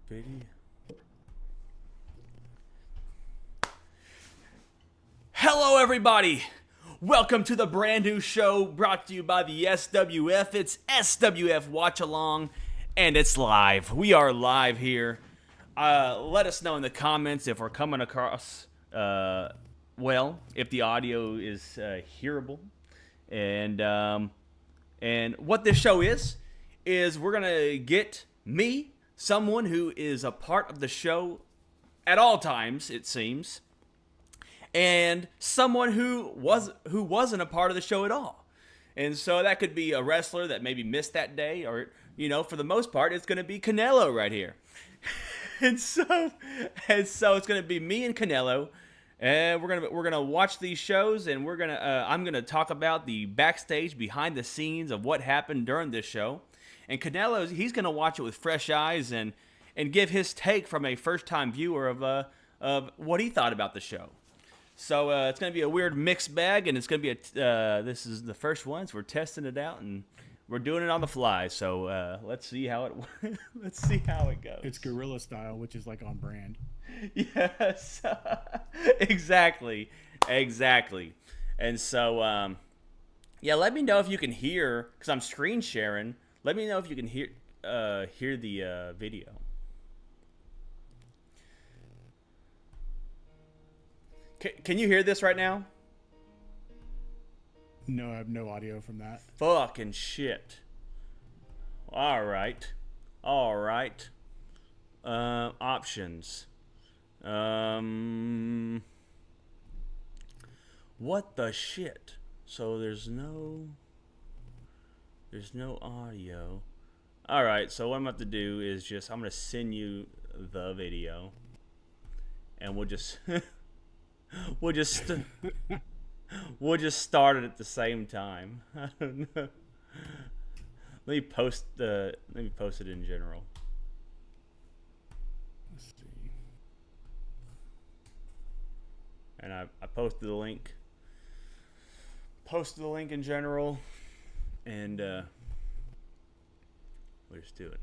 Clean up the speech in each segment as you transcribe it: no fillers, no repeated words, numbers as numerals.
Video. Hello, everybody. Welcome to the brand new show brought to you by the SWF. It's SWF Watch Along, and it's live. We are live here. Let us know in the comments if we're coming across if the audio is hearable, and what this show is we're gonna get me, someone who is a part of the show at all times, it seems, and someone who wasn't a part of the show at all. And so that could be a wrestler that maybe missed that day, or for the most part, it's going to be Canelo right here. and so it's going to be me and Canelo, and we're gonna watch these shows, and I'm gonna talk about the backstage, behind the scenes of what happened during this show. And Canelo, he's gonna watch it with fresh eyes and give his take from a first time viewer of what he thought about the show. So it's going to be a weird mixed bag, and it's going to be this is the first one, so we're testing it out, and we're doing it on the fly. So let's see how it goes. It's guerrilla style, which is like on brand. Yes, exactly. And so let me know if you can hear, because I'm screen sharing. Let me know if you can hear the video. Can you hear this right now? No, I have no audio from that. Fucking shit. All right. Options. What the shit? So there's no audio. All right. So what I'm about to do is I'm gonna send you the video, and we'll just. We'll just start it at the same time. I don't know. Let me post it in general. Let's see. And I posted the link. Posted the link in general, and we'll just do it.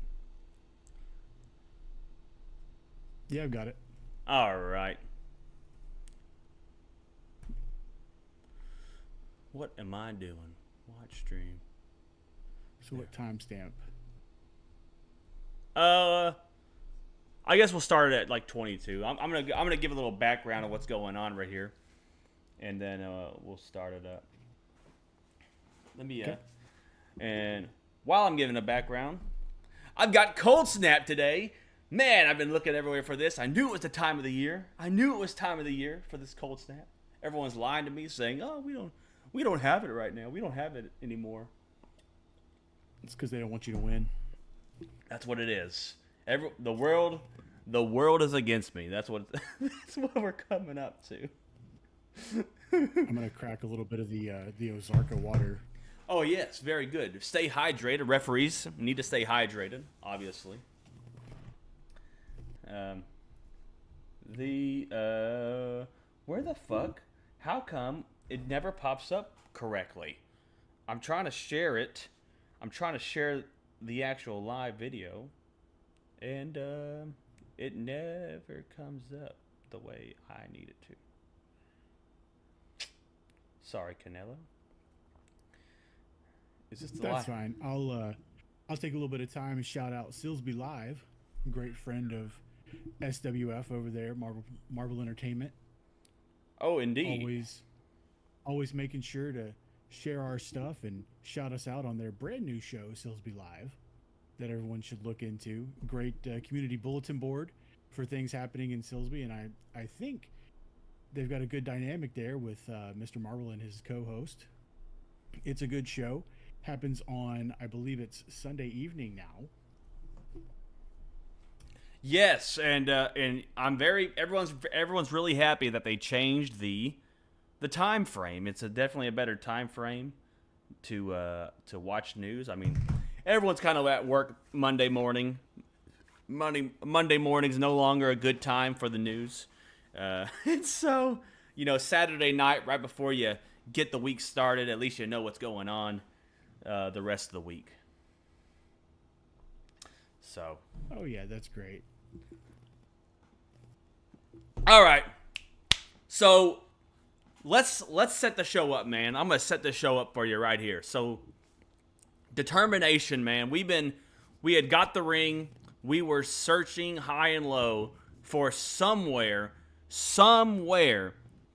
Yeah, I've got it. All right. What am I doing? Watch stream. So what timestamp? I guess we'll start it at like 22. I'm gonna give a little background of what's going on right here, and then we'll start it up. Let me Okay. And while I'm giving a background, I've got cold snap today. Man, I've been looking everywhere for this. I knew it was the time of the year. For this cold snap. Everyone's lying to me, saying, "Oh, we don't have it right now. We don't have it anymore." It's because they don't want you to win. That's what it is. The world is against me. That's what we're coming up to. I'm gonna crack a little bit of the Ozarka water. Oh yes, very good. Stay hydrated. Referees need to stay hydrated, obviously. Where the fuck? How come it never pops up correctly? I'm trying to share it. I'm trying to share the actual live video, and it never comes up the way I need it to. Sorry, Canelo. Is this the That's fine. I'll take a little bit of time and shout out Silsby Live, great friend of SWF over there, Marvel Entertainment. Oh, indeed. Always making sure to share our stuff and shout us out on their brand new show, Silsby Live, that everyone should look into. Great community bulletin board for things happening in Silsby, and I think they've got a good dynamic there with Mr. Marvel and his co-host. It's a good show. Happens on, I believe it's Sunday evening now. Yes, and everyone's really happy that they changed the time frame. It's definitely a better time frame to watch news. I mean, everyone's kind of at work Monday morning. Monday morning's no longer a good time for the news. And so, Saturday night, right before you get the week started, at least you know what's going on the rest of the week. So. Oh yeah, that's great. All right. So let's set the show up, man. I'm gonna set the show up for you right here. So determination, man. We had got the ring. We were searching high and low for somewhere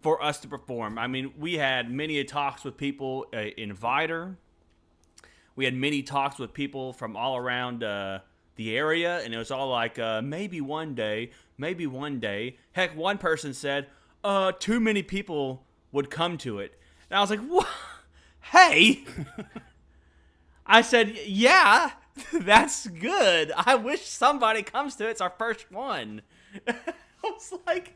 for us to perform. I mean, we had many talks with people in Vider. We had many talks with people from all around the area, and it was all like, maybe one day, maybe one day. Heck, one person said, too many people would come to it. And I was like, what? Hey! I said, yeah, that's good. I wish somebody comes to it. It's our first one. I was like,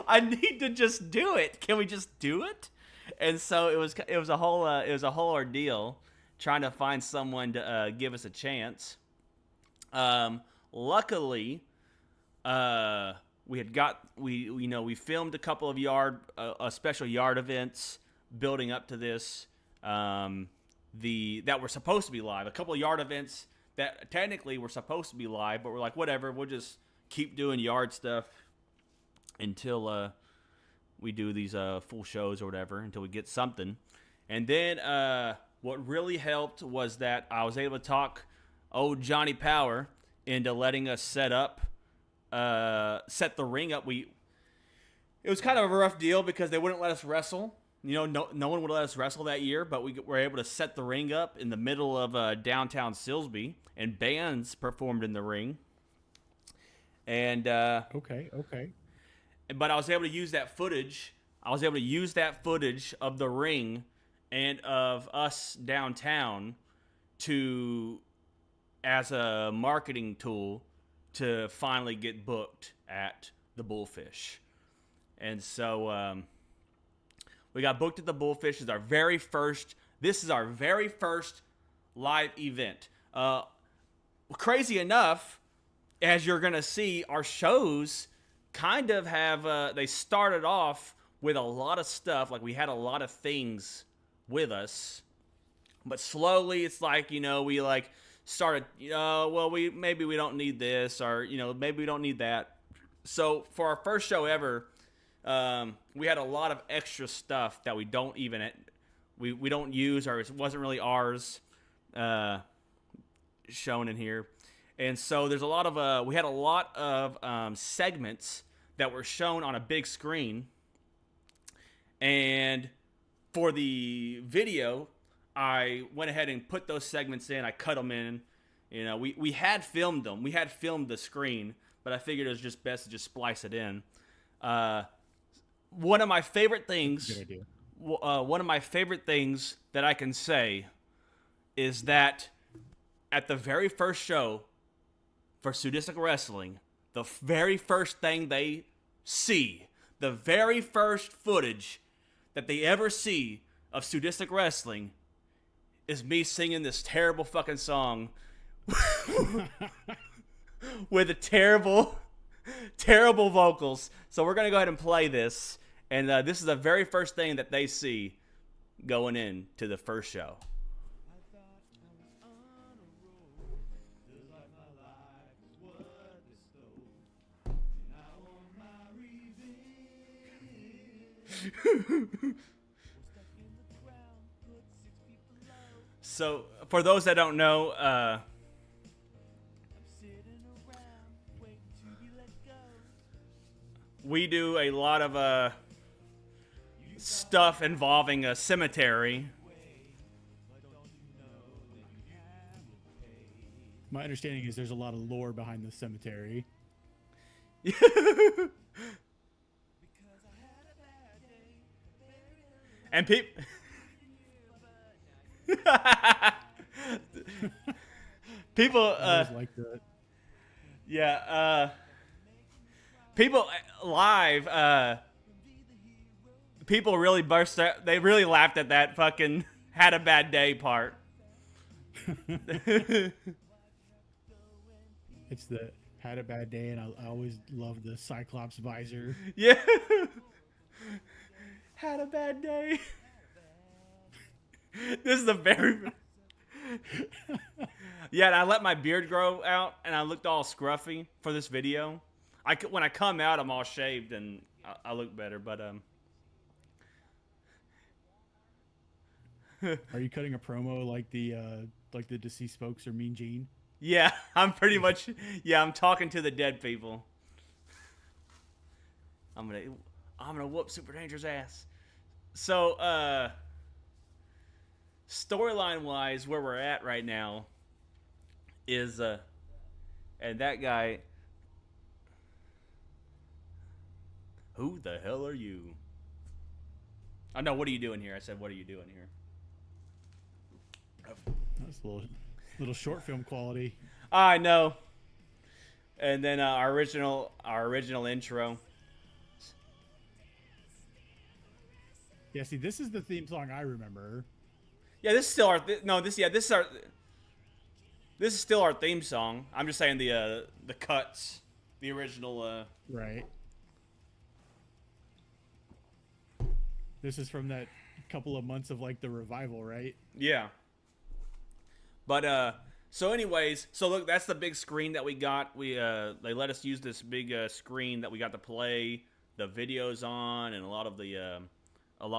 I need to just do it. Can we just do it? And so it was a whole ordeal trying to find someone to give us a chance. Luckily, we filmed a couple of special yard events building up to this. That were supposed to be live. A couple of yard events that technically were supposed to be live, but we're like, whatever, we'll just keep doing yard stuff until we do these full shows or whatever, until we get something. And then what really helped was that I was able to talk old Johnny Power into letting us set the ring up. It was kind of a rough deal because they wouldn't let us wrestle. You know, no one would let us wrestle that year, but we were able to set the ring up in the middle of downtown Silsbee, and bands performed in the ring. And Okay. but I was able to use that footage. I was able to use that footage of the ring and of us downtown as a marketing tool to finally get booked at the Bullfish. And so we got booked at the Bullfish. This is our very first live event. Crazy enough, as you're going to see, our shows kind of have, they started off with a lot of stuff. Like, we had a lot of things with us. But slowly, it's like, we like started, maybe we don't need this, or, maybe we don't need that. So for our first show ever, we had a lot of extra stuff that we don't even we don't use, or it wasn't really ours, shown in here. And so there's a lot of we had a lot of segments that were shown on a big screen. And for the video, I went ahead and put those segments in. I cut them in. We had filmed them. We had filmed the screen, but I figured it was just best to just splice it in. One of my favorite things. Good idea. One of my favorite things that I can say is that at the very first show for Sadistic Wrestling, the very first thing they see, the very first footage that they ever see of Sadistic Wrestling is me singing this terrible fucking song with the terrible vocals. So we're going to go ahead and play this. And this is the very first thing that they see going into the first show. So, for those that don't know, we do a lot of stuff involving a cemetery. My understanding is there's a lot of lore behind the cemetery. And people Like that. Yeah, people live, people really burst out. They really laughed at that fucking "had a bad day" part. It's the "had a bad day," and I always love the Cyclops visor. Yeah. Had a bad day. This is the very... Yeah, and I let my beard grow out, and I looked all scruffy for this video. When I come out, I'm all shaved, and I look better. But Are you cutting a promo like the deceased folks or Mean Gene? yeah, I'm pretty much. Yeah, I'm talking to the dead people. I'm gonna whoop Super Danger's ass. So, storyline wise, where we're at right now is and that guy. Who the hell are you? I know. What are you doing here? I said, what are you doing here? That's a little short film quality. I know. And then our original intro. Yeah, see, this is the theme song I remember. Yeah, this is still our this is still our theme song. I'm just saying the cuts, the original. Right. This is from that couple of months of like the revival, right? Yeah. But so anyways, so look, that's the big screen that we got. They let us use this big screen that we got to play the videos on, and a lot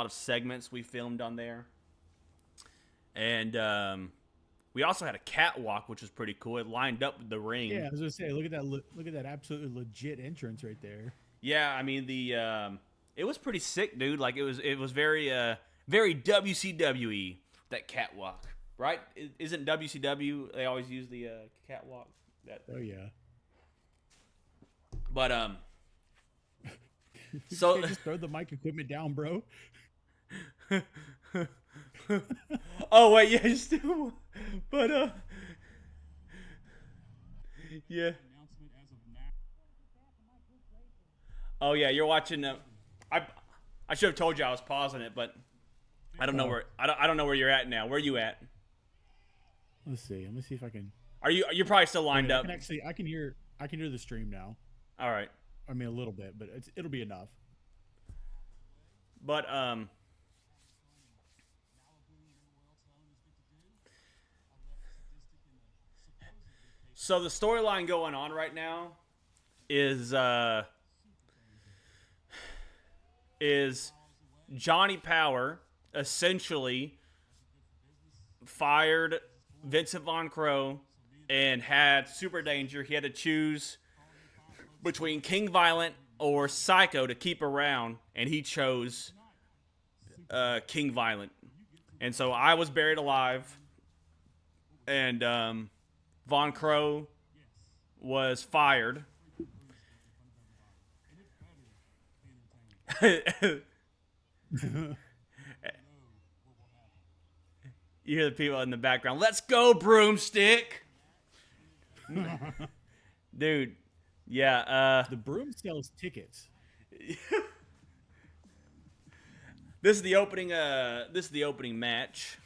of segments we filmed on there. And we also had a catwalk, which was pretty cool. It lined up with the ring. Yeah, I was gonna say, look at that absolutely legit entrance right there. Yeah, I mean it was pretty sick, dude. Like it was very very WCW, that catwalk, right? Isn't WCW, they always use the catwalk? Oh yeah. But so just throw the mic equipment down, bro. Oh wait, yeah, just do. But yeah. Oh yeah, you're watching. I should have told you I was pausing it, but I don't know where I don't know where you're at now. Where are you at? Let's see. Let me see if I can. You're probably still lined up. I can hear the stream now. All right. I mean a little bit, but it'll be enough. But so the storyline going on right now is Johnny Power essentially fired Vincent Von Crow and had Super Danger. He had to choose between King Violent or Psycho to keep around, and he chose King Violent. And so I was buried alive, and Von Crow was fired. You hear the people in the background. Let's go, broomstick. Dude, yeah. The broom sells tickets. This is the opening. This is the opening match.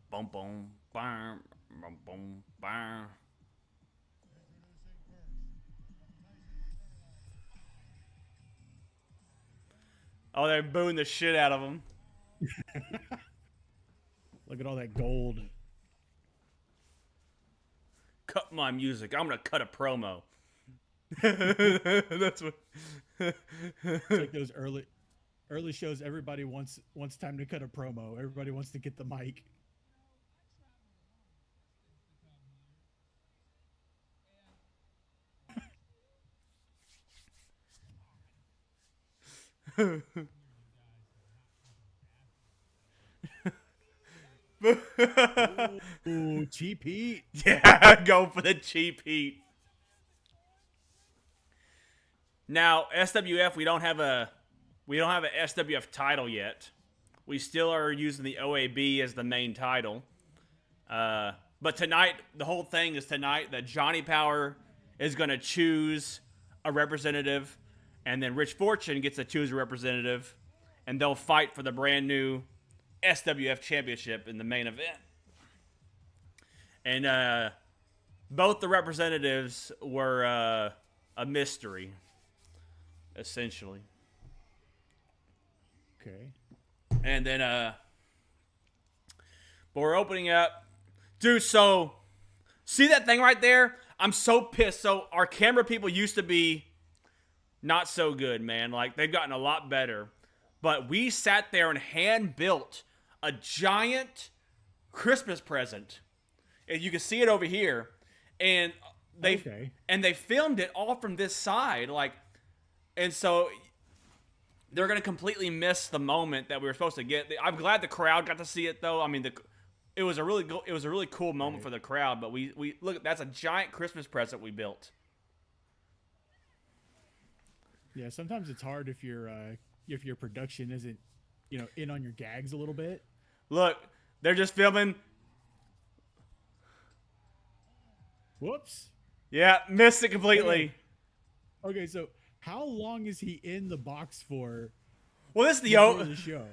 Boom, boom, bam, boom, boom, bam. Oh, they're booing the shit out of him. Look at all that gold. Cut my music. I'm gonna cut a promo. That's what. It's like those early shows. Everybody wants time to cut a promo. Everybody wants to get the mic. Ooh, cheap heat. Yeah, go for the cheap heat. Now, SWF, we don't have a SWF title yet. We still are using the OAB as the main title. But tonight, the whole thing is tonight that Johnny Power is going to choose a representative, and then Rich Fortune gets to choose a representative, and they'll fight for the brand new SWF Championship in the main event. And both the representatives were a mystery, essentially. Okay. And then, but we're opening up Dude, so see that thing right there? I'm so pissed. So our camera people used to be not so good, man. Like, they've gotten a lot better. But we sat there and hand built a giant Christmas present. And you can see it over here. And they filmed it all from this side. Like, and so they're gonna completely miss the moment that we were supposed to get. I'm glad the crowd got to see it, though. I mean, it was a really cool moment for the crowd. But we look, that's a giant Christmas present we built. Yeah, sometimes it's hard if your production isn't, in on your gags a little bit. Look, they're just filming. Whoops. Yeah, missed it completely. Okay, so how long is he in the box for? Well, this is the show.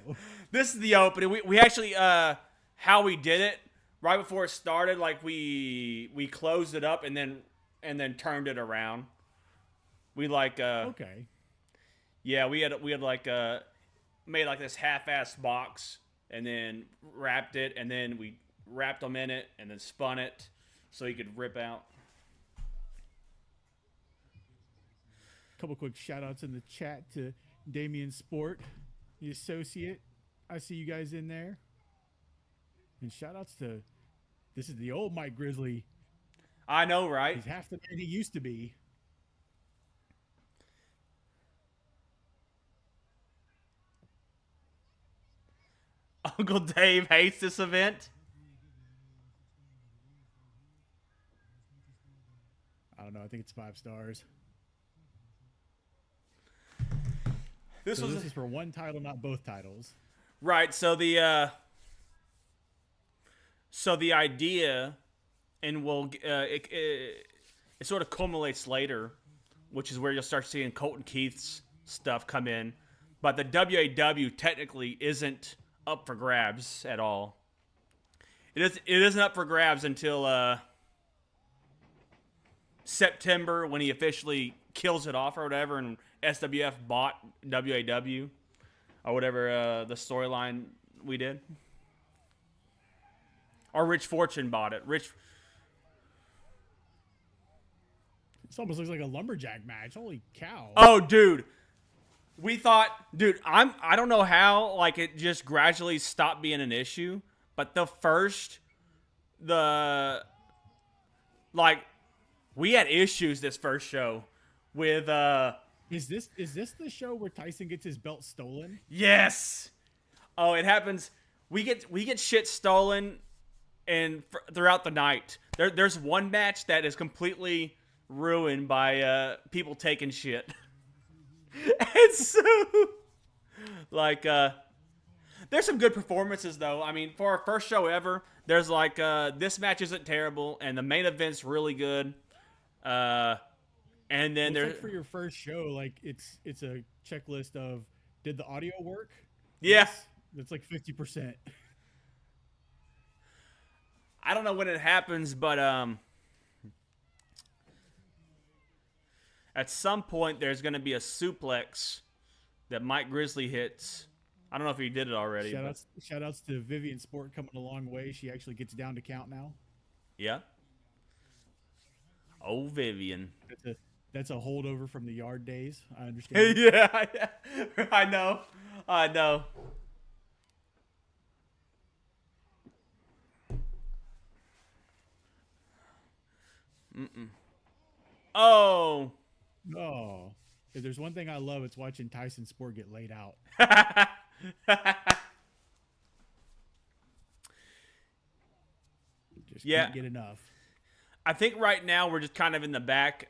This is the opening. We actually how we did it right before it started. Like we closed it up and then turned it around. We okay. Yeah, we had like made like this half-assed box and then wrapped it and then we wrapped them in it and then spun it so he could rip out. Couple quick shout outs in the chat to Damien Sport, the associate. I see you guys in there. And shout outs to, this is the old Mike Grizzly. I know, right? He's half the man he used to be. Uncle Dave hates this event. I don't know. I think it's 5 stars. This is for one title, not both titles. Right. So the idea, and it sort of culminates later, which is where you'll start seeing Colton Keith's stuff come in. But the WAW technically isn't up for grabs at all. It isn't up for grabs until September when he officially kills it off or whatever, and SWF bought WAW or whatever the storyline we did. Or Rich Fortune bought it. This almost looks like a lumberjack match. Holy cow. Oh, dude. We thought, I don't know how, like, it just gradually stopped being an issue, but we had issues this first show with, Is this the show where Tyson gets his belt stolen? Yes. Oh, it happens. We get shit stolen and throughout the night. There's one match that is completely ruined by people taking shit. And so, like, there's some good performances though. I mean, for our first show ever, there's like this match isn't terrible, and the main event's really good. And then there's like for your first show, like it's a checklist of did the audio work? Yeah, that's like 50%. I don't know when it happens, but at some point there's going to be a suplex that Mike Grizzly hits. I don't know if he did it already. Shout outs to Vivian Sport coming a long way. She actually gets down to count now. Yeah. Oh, Vivian. That's a holdover from the yard days. I understand. Yeah, I know. Oh. Oh. If there's one thing I love, it's watching Tyson Sport get laid out. Just can't get enough. I think right now we're just kind of in the back.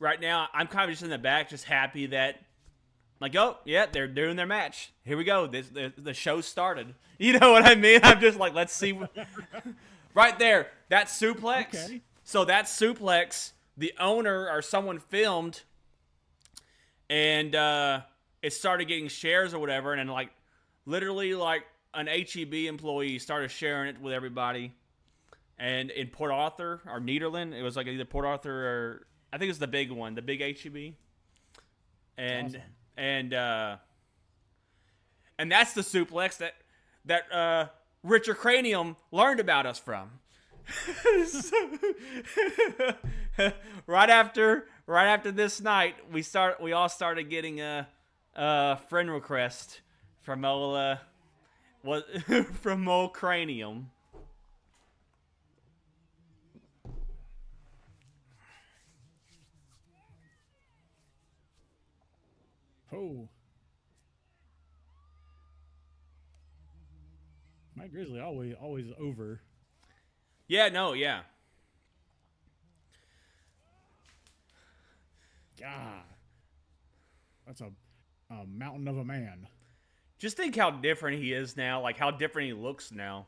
Right now, I'm kind of just in the back, just happy that, like, oh, yeah, they're doing their match. Here we go. The show started. You know what I mean? I'm just like, let's see. Right there, that suplex. Okay. So that suplex, the owner or someone filmed, and it started getting shares or whatever, and then, like, literally, like, an HEB employee started sharing it with everybody. And in Port Arthur or Nederland, it was like either Port Arthur or I think it's the big one, the big HEB. And awesome. and that's the suplex that Richard Cranium learned about us from. right after this night, we all started getting a friend request from old from old Cranium. Oh. Mike Grizzly always over. Yeah, no, yeah. God. That's a mountain of a man. Just think how different he is now, like how different he looks now.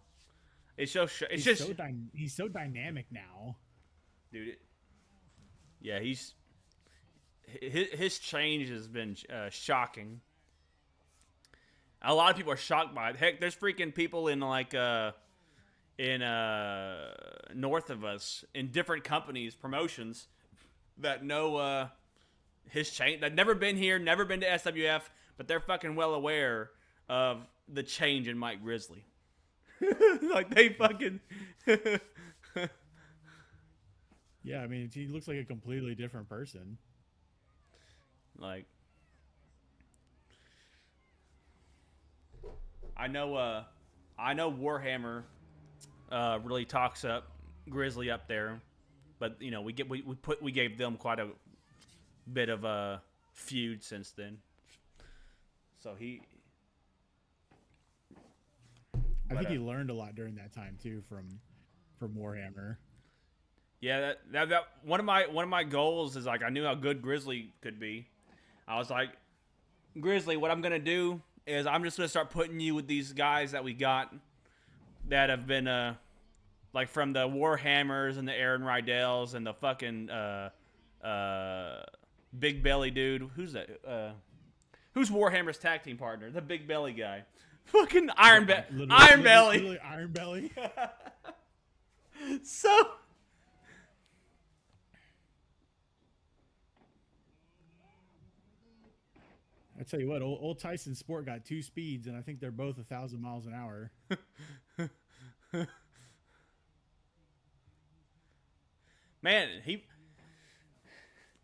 It's so he's so dynamic now. Dude. Yeah, his change has been shocking. A lot of people are shocked by it. Heck, there's freaking people in like north of us in different companies, promotions that know his change. That never been here, never been to SWF, but they're fucking well aware of the change in Mike Grizzly. Like they fucking. Yeah, I mean, he looks like a completely different person. Like, I know Warhammer really talks up Grizzly up there, but you know we gave them quite a bit of a feud since then. So I think he learned a lot during that time too from Warhammer. Yeah, that one of my goals is like I knew how good Grizzly could be. I was like, Grizzly, what I'm gonna do is I'm just gonna start putting you with these guys that we got that have been like from the Warhammers and the Aaron Rydells and the fucking big belly dude. Who's that? Who's Warhammer's tag team partner? The big belly guy. Fucking Iron Belly. Literally Iron Belly. So. I tell you what, old Tyson Sport got 2 speeds, and I think they're both 1,000 miles an hour. Man,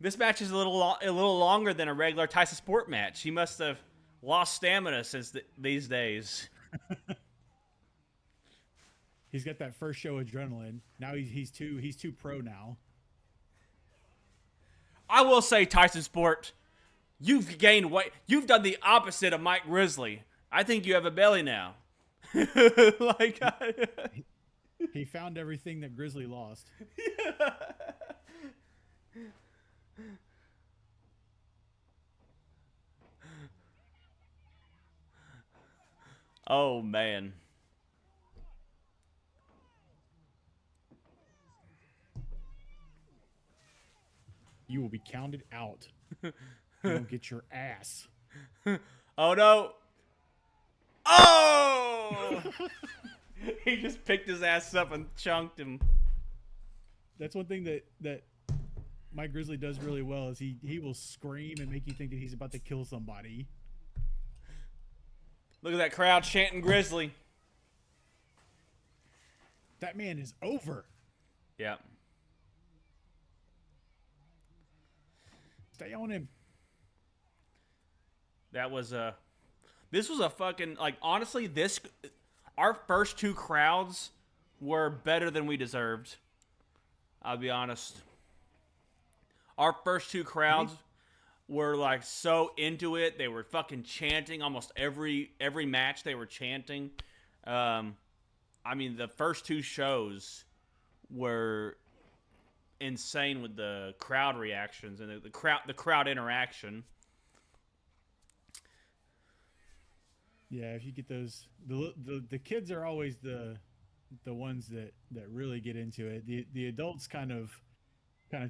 this match is a little longer than a regular Tyson Sport match. He must have lost stamina since these days. He's got that first show adrenaline. Now he's too pro now. I will say, Tyson Sport, you've gained weight. You've done the opposite of Mike Grizzly. I think you have a belly now. He found everything that Grizzly lost. Yeah. Oh, man. You will be counted out. You don't get your ass. Oh, no. Oh! He just picked his ass up and chunked him. That's one thing that Mike Grizzly does really well is he will scream and make you think that he's about to kill somebody. Look at that crowd chanting Grizzly. That man is over. Yeah. Stay on him. That was this was a fucking, like, honestly, our first 2 crowds were better than we deserved. I'll be honest. Our first 2 crowds were like so into it. They were fucking chanting almost every match. They were chanting. I mean, the first 2 shows were insane with the crowd reactions and the crowd interaction. Yeah, if you get those, the kids are always the ones that really get into it. The adults kind of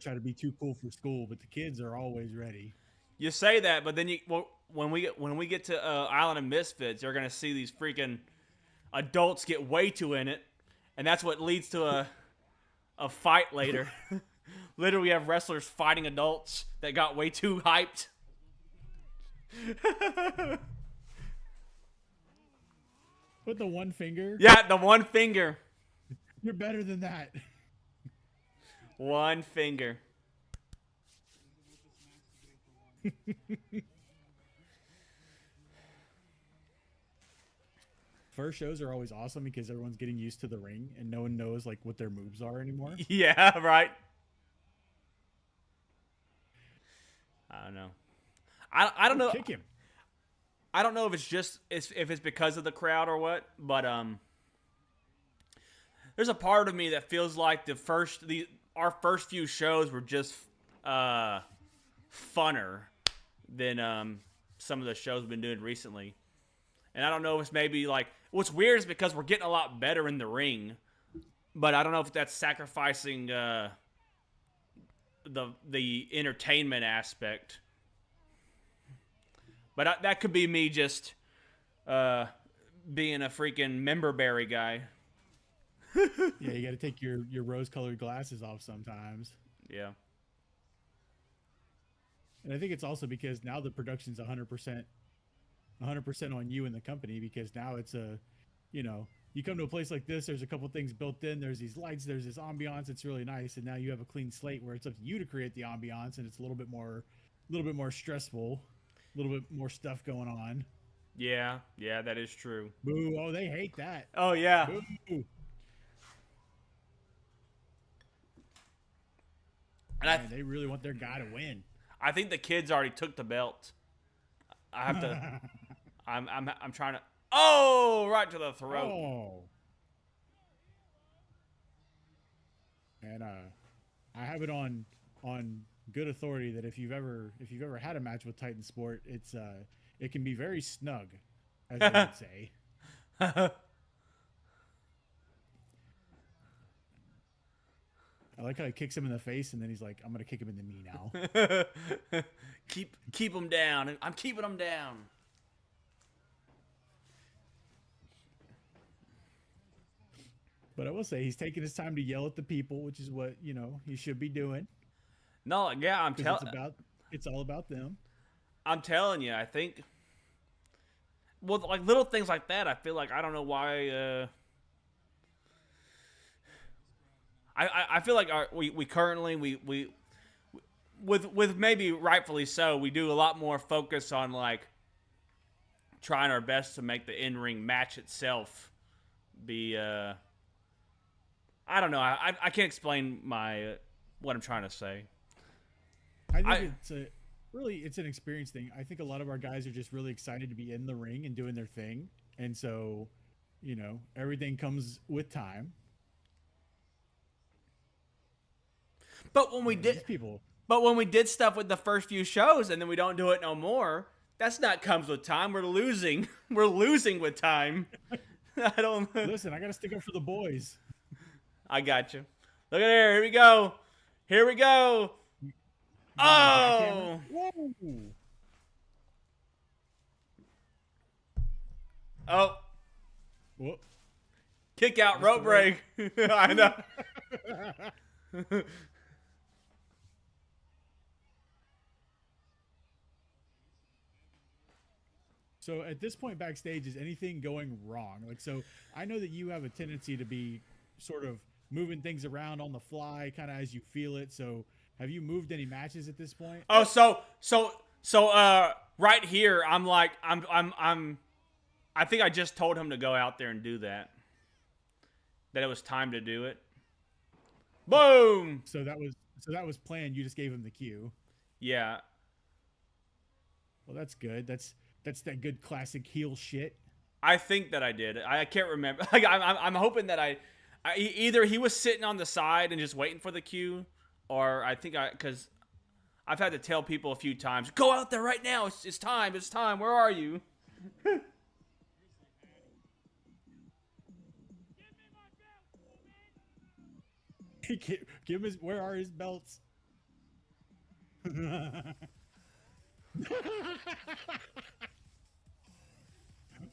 try to be too cool for school, but the kids are always ready. You say that, but then when we get to Island of Misfits, you're gonna see these freaking adults get way too in it, and that's what leads to a fight later. Literally, we have wrestlers fighting adults that got way too hyped. With the one finger? Yeah, the one finger. You're better than that. One finger. First shows are always awesome because everyone's getting used to the ring and no one knows like what their moves are anymore. Yeah, right. I don't know. I don't know. Kick him. I don't know if it's just if it's because of the crowd or what, but there's a part of me that feels like our first few shows were just funner than some of the shows we've been doing recently. And I don't know if it's maybe like what's weird is because we're getting a lot better in the ring, but I don't know if that's sacrificing the entertainment aspect. But that could be me just being a freaking memberberry guy. Yeah, you got to take your rose-colored glasses off sometimes. Yeah. And I think it's also because now the production's 100% on you and the company, because now it's you come to a place like this, there's a couple things built in, there's these lights, there's this ambiance, it's really nice, and now you have a clean slate where it's up to you to create the ambiance, and it's a little bit more stressful, a little bit more stuff going on. Yeah, that is true. Boo! Oh, they hate that. Oh yeah. Boo! And they really want their guy to win. I think the kids already took the belt. I have to. I'm trying to. Oh, right to the throat. Oh. And I have it on good authority that if you've ever had a match with Titan Sport, it can be very snug, as they would say. I like how he kicks him in the face, and then he's like, "I'm gonna kick him in the knee now." keep him down. I'm keeping him down. But I will say he's taking his time to yell at the people, which is what he should be doing. No, yeah, it's all about them. I'm telling you, I think. Well, like little things like that, I feel like I don't know why. I feel like we currently with maybe rightfully so, we do a lot more focus on like trying our best to make the in-ring match itself be I don't know, I can't explain what I'm trying to say. I think it's an experience thing. I think a lot of our guys are just really excited to be in the ring and doing their thing, and so everything comes with time. But when we did stuff with the first few shows and then we don't do it no more, that's not comes with time. We're losing. We're losing with time. I don't listen. I gotta stick up for the boys. I got you. Look at there. Here we go. Here we go. Oh. Whoa. Oh. Whoop. Kick out, rope break. I know. So at this point backstage, is anything going wrong? Like, so I know that you have a tendency to be sort of moving things around on the fly, kind of as you feel it. So have you moved any matches at this point? Oh, so right here, I'm like, I think I just told him to go out there and do that. That it was time to do it. Boom. So that was planned. You just gave him the cue. Yeah. Well, that's good. That's that good classic heel shit. I think that I did. I can't remember. Like, I'm hoping that either he was sitting on the side and just waiting for the cue, or because I've had to tell people a few times, go out there right now. It's time. It's time. Where are you? Give him where are his belts?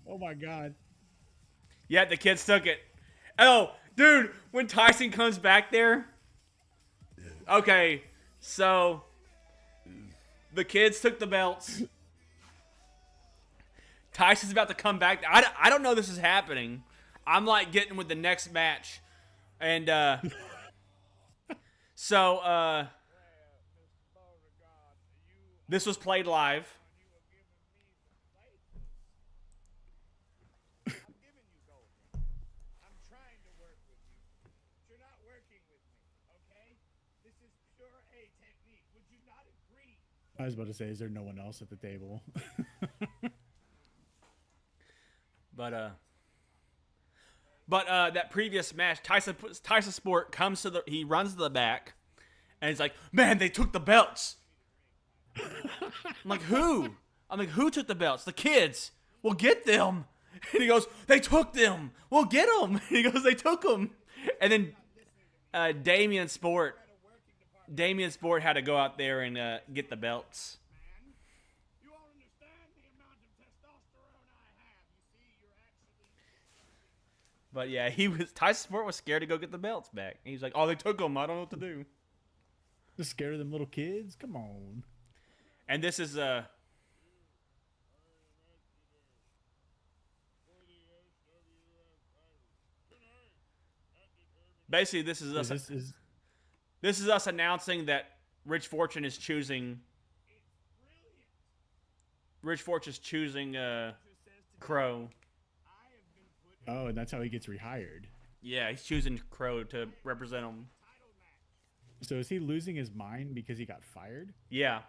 Oh my god. Yeah, the kids took it. Oh, dude, when Tyson comes back there. Okay, so the kids took the belts. Tyson's about to come back. I don't know this is happening. I'm like getting with the next match. And so this was played live. I was about to say, is there no one else at the table? But that previous match, Tyson Sport he runs to the back, and he's like, "Man, they took the belts." I'm like, "Who?" I'm like, "Who took the belts? The kids. We'll get them." And he goes, "They took them. We'll get them." And he goes, "They took them." And then Damian Sport had to go out there and get the belts. But yeah, Tyson Sport was scared to go get the belts back. And he's like, "Oh, they took them. I don't know what to do." Just scared of them little kids? Come on. And this is basically this is us. This is us announcing that Rich Fortune is choosing. Rich Fortune's choosing Crow. Oh, and that's how he gets rehired. Yeah, he's choosing Crow to represent him. So is he losing his mind because he got fired? Yeah.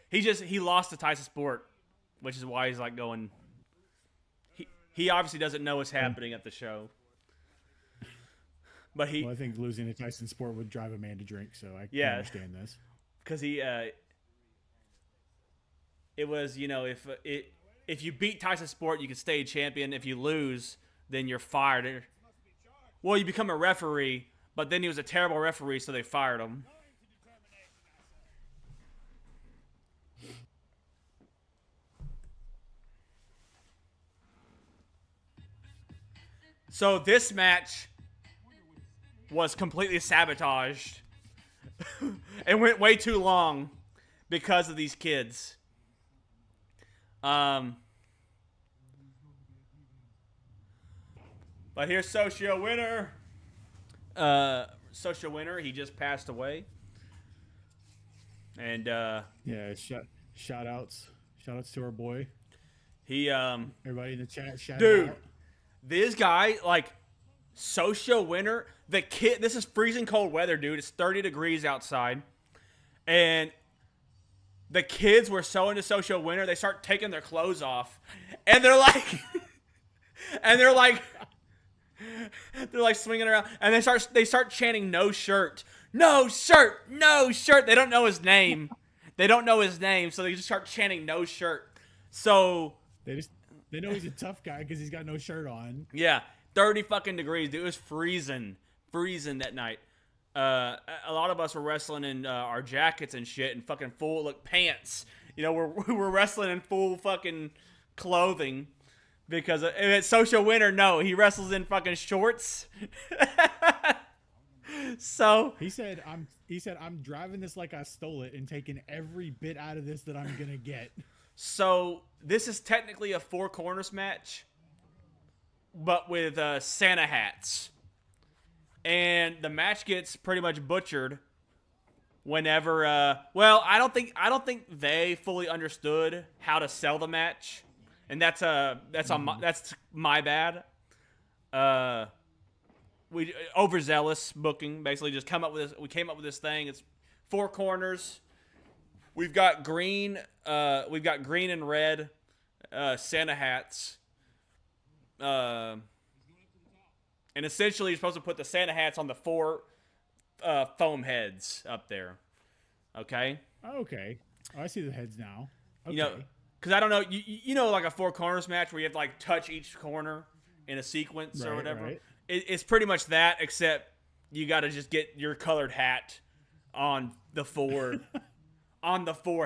He lost to Tyson Sport, which is why he's like going. He obviously doesn't know what's happening at the show. But I think losing to Tyson Sport would drive a man to drink, so I can understand this. Because it was, if you beat Tyson Sport, you can stay champion. If you lose, then you're fired. Well, you become a referee, but then he was a terrible referee, so they fired him. So this match was completely sabotaged and went way too long because of these kids. But here's Socio Winner. Socio Winner, he just passed away. And yeah, shout outs to our boy. Everybody in the chat, shout out. This guy, like, Socio Winner, the kid, this is freezing cold weather, dude. It's 30 degrees outside. And the kids were so into Socio Winner, they start taking their clothes off. And they're like, they're like swinging around. And they start chanting, "No shirt, no shirt, no shirt." They don't know his name. So they just start chanting, "No shirt." So they know he's a tough guy because he's got no shirt on. Yeah, 30 fucking degrees, dude. It was freezing that night. A lot of us were wrestling in our jackets and shit and fucking full pants. We're wrestling in full fucking clothing because it's Socio Winner. No, he wrestles in fucking shorts. So he said, "I'm driving this like I stole it and taking every bit out of this that I'm gonna get." So this is technically a four corners match, but with Santa hats. And the match gets pretty much butchered whenever I don't think they fully understood how to sell the match. And that's my bad. We overzealous booking, basically just we came up with this thing. It's four corners. We've got green and red Santa hats. And essentially, you're supposed to put the Santa hats on the four foam heads up there. Okay? Okay. Oh, I see the heads now. Okay. Because I don't know, like a four corners match where you have to like touch each corner in a sequence or whatever. Right. It's pretty much that, except you got to just get your colored hat on the four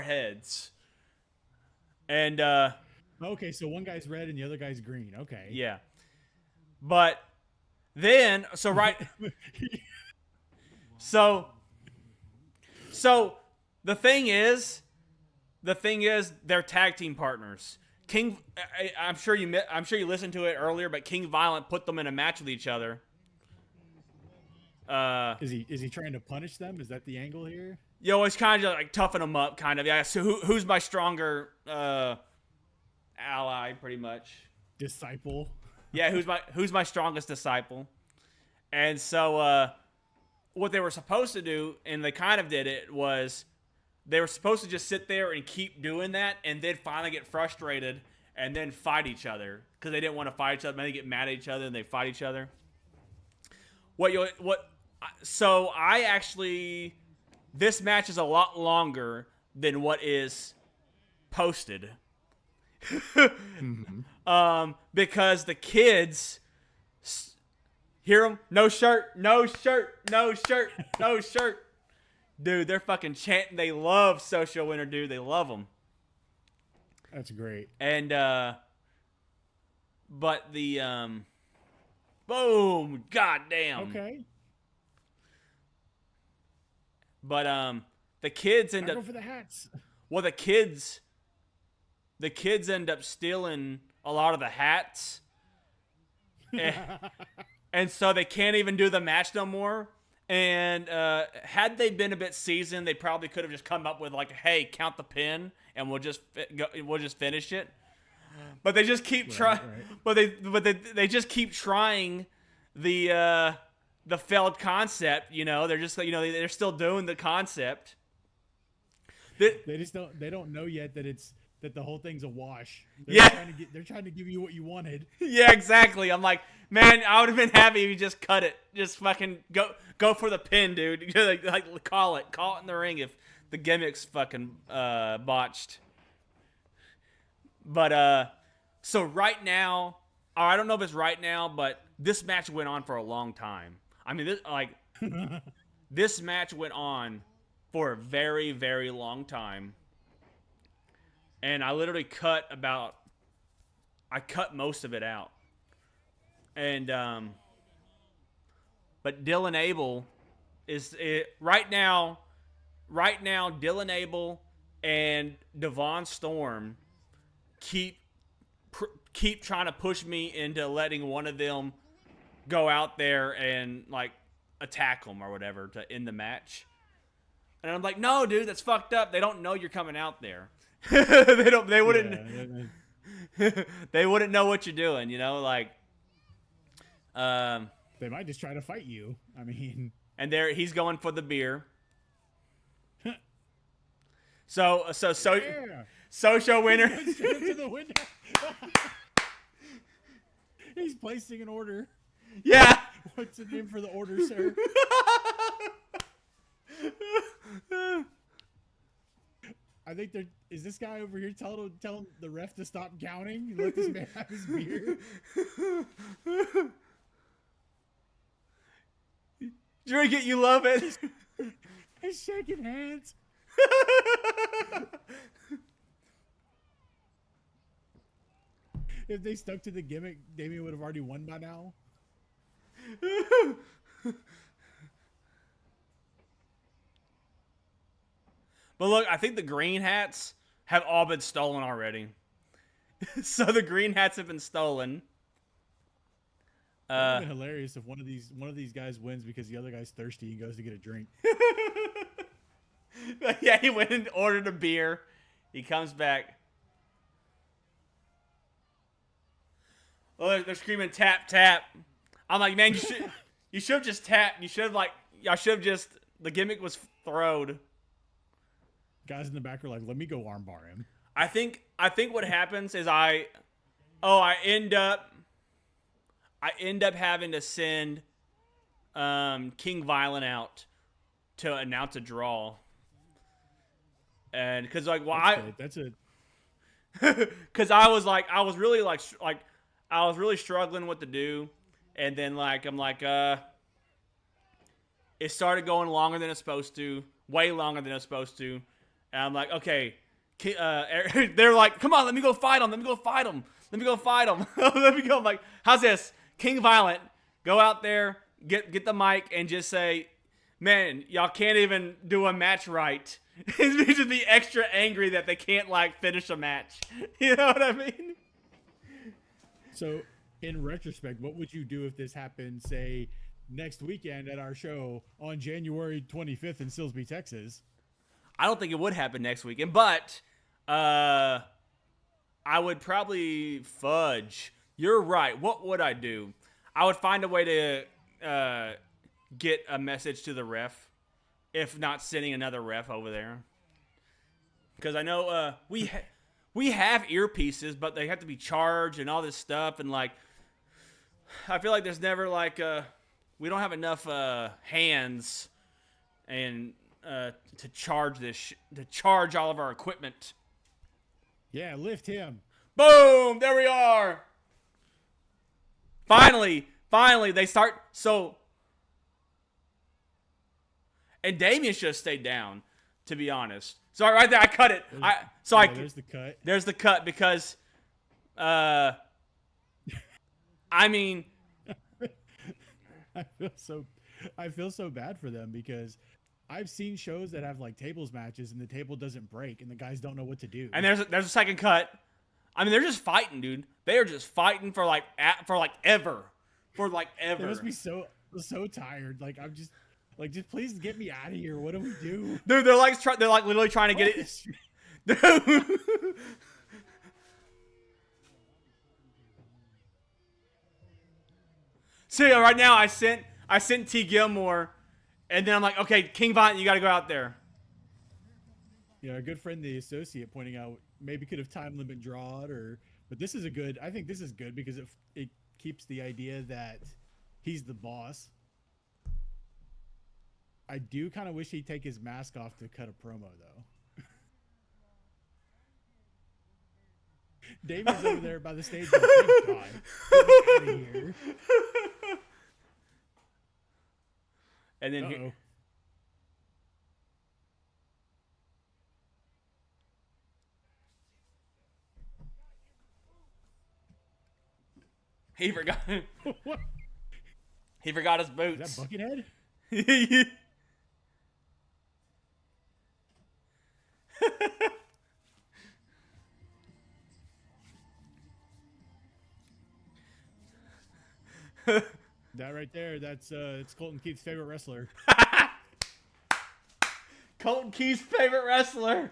heads. And okay, so one guy's red and the other guy's green. Okay. Yeah. But Then, so the thing is, they're tag team partners. I'm sure you listened to it earlier, but King Violent put them in a match with each other. Is he trying to punish them? Is that the angle here? Yo, it's kind of like toughen them up, kind of. Yeah. So who's my stronger ally, pretty much? Disciple. Yeah. Who's my strongest disciple? And so what they were supposed to do, and they kind of did it, was they were supposed to just sit there and keep doing that, and then finally get frustrated and then fight each other because they didn't want to fight each other. Maybe they get mad at each other and they fight each other. So I actually, this match is a lot longer than what is posted. Because the kids hear them, no shirt, no shirt, no shirt, no shirt. Dude, they're fucking chanting. They love Social Winner, dude. They love them. That's great. And, but the, boom, goddamn. Okay. But, the kids end I up, go for the hats. well, the kids end up stealing a lot of the hats. And so they can't even do the match no more. And had they been a bit seasoned, they probably could have just come up with like, "Hey, count the pin, and we'll just finish it." But they just keep trying. Right. But they just keep trying the failed concept. You know, they're just they're still doing the concept. They don't know yet that the whole thing's a wash. They're trying to give you what you wanted. Yeah, exactly. I'm like, man, I would have been happy if you just cut it. Just fucking go for the pin, dude. like call it in the ring if the gimmick's fucking botched. But so right now, or I don't know if it's right now, but this match went on for a long time. I mean, this match went on for a very, very long time. And I literally cut most of it out. And, but Dylan Abel right now, Dylan Abel and Devon Storm keep trying to push me into letting one of them go out there and like attack them or whatever to end the match. And I'm like, no, dude, that's fucked up. They don't know you're coming out there. They wouldn't they wouldn't know what you're doing, like they might just try to fight you. I mean, and he's going for the beer. so yeah. Social Winner to the window. He's placing an order. Yeah. What's the name for the order, sir? I think is this guy over here telling the ref to stop counting? Let this man have his beer. Drink it, you love it. He's shaking hands. If they stuck to the gimmick, Damien would have already won by now. But look, I think the green hats have all been stolen already. So the green hats have been stolen. It would have been hilarious if one of these guys wins because the other guy's thirsty and goes to get a drink. Yeah, he went and ordered a beer. He comes back. Oh, they're screaming tap tap. I'm like, man, you should have just tapped. You should have just the gimmick was throwed. Guys in the back are like, let me go armbar him. I think what happens is I end up having to send King Violent out to announce a draw. And because like that's it. Because I was really struggling what to do, and then I'm like it started going longer than it's supposed to, way longer than it's supposed to, and I'm like, okay, they're like, come on, let me go fight him. Let me go. I'm like, how's this? King Violent Go out there, get the mic, and just say, man, y'all can't even do a match right. It's just be extra angry that they can't like finish a match. You know what I mean? So, in retrospect, what would you do if this happened, say, next weekend at our show on January 25th in Silsbee, Texas? I don't think it would happen next weekend, but I would probably fudge. You're right. What would I do? I would find a way to get a message to the ref, if not sending another ref over there. Because I know we have earpieces, but they have to be charged and all this stuff, and like I feel like there's never like we don't have enough hands and to charge to charge all of our equipment. Yeah, lift him. Boom! There we are. Finally, they start. So, and Damien should have stayed down, to be honest. So right there, I cut it. There's the cut. There's the cut because, I mean, I feel so bad for them because I've seen shows that have like tables matches and the table doesn't break and the guys don't know what to do. and there's a second cut. I mean, they're just fighting, dude. They are just fighting for ever. They must be so tired. Like I'm just please get me out of here. What do we do? Dude, they're like literally trying to get it. Dude. See, right now I sent T Gilmore, and then I'm like, okay, King Violent, you got to go out there. Yeah, a good friend, the associate, pointing out maybe could have time limit drawed but this is I think this is good because it keeps the idea that he's the boss. I do kind of wish he'd take his mask off to cut a promo though. David's over there by the stage. Like, thank God, get me out of here. And then he forgot. What? He forgot his Is boots. that Buckethead? That right there, it's Colton Keith's favorite wrestler. Colton Keith's favorite wrestler.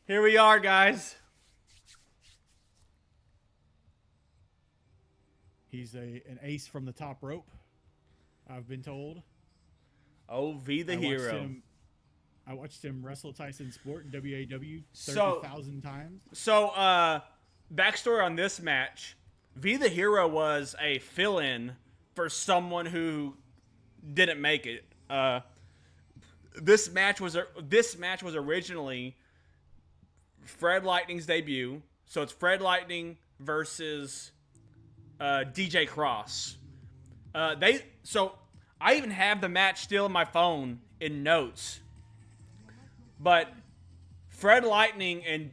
Here we are, guys. He's an ace from the top rope, I've been told. Oh, V the hero. I watched him wrestle Tyson Sport in WAW 30,000 times. So, backstory on this match. V the Hero was a fill-in for someone who didn't make it. This match was originally Fred Lightning's debut. So it's Fred Lightning versus DJ Cross. So I even have the match still in my phone in notes. But Fred Lightning and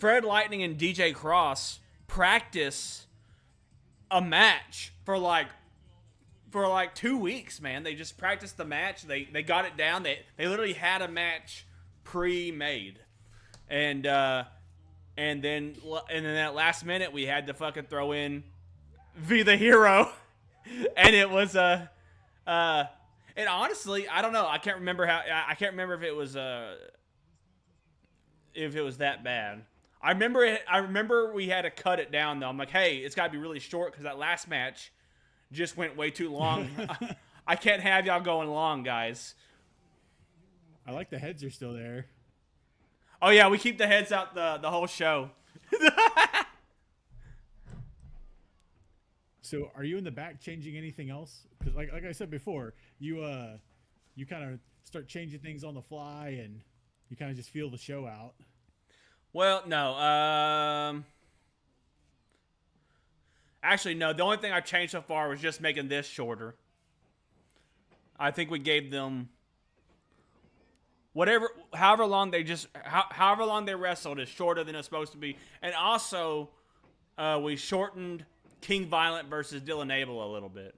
DJ Cross practice a match for like 2 weeks, man. They just practiced the match. They got it down. They literally had a match pre-made. And then at last minute we had to fucking throw in V the Hero. And it was and honestly, I don't know. I can't remember if it was that bad. I remember we had to cut it down though. I'm like, hey, it's got to be really short because that last match just went way too long. I can't have y'all going long, guys. I like the heads are still there. Oh yeah, we keep the heads out the whole show. So, are you in the back changing anything else? Because, like I said before, you kind of start changing things on the fly, and you kind of just feel the show out. Well, no. Actually, no. The only thing I've changed so far was just making this shorter. I think we gave them however long they wrestled is shorter than it's supposed to be, and also we shortened King Violent versus Dylan Abel a little bit.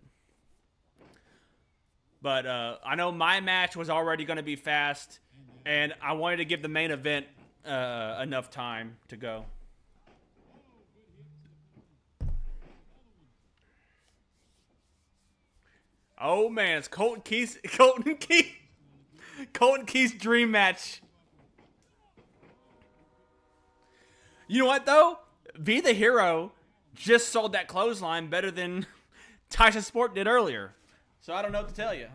But I know my match was already going to be fast, and I wanted to give the main event enough time to go. Oh man, it's Colton Keith's dream match. You know what though? Be the Hero just sold that clothesline better than Tyson Sport did earlier. So I don't know what to tell you.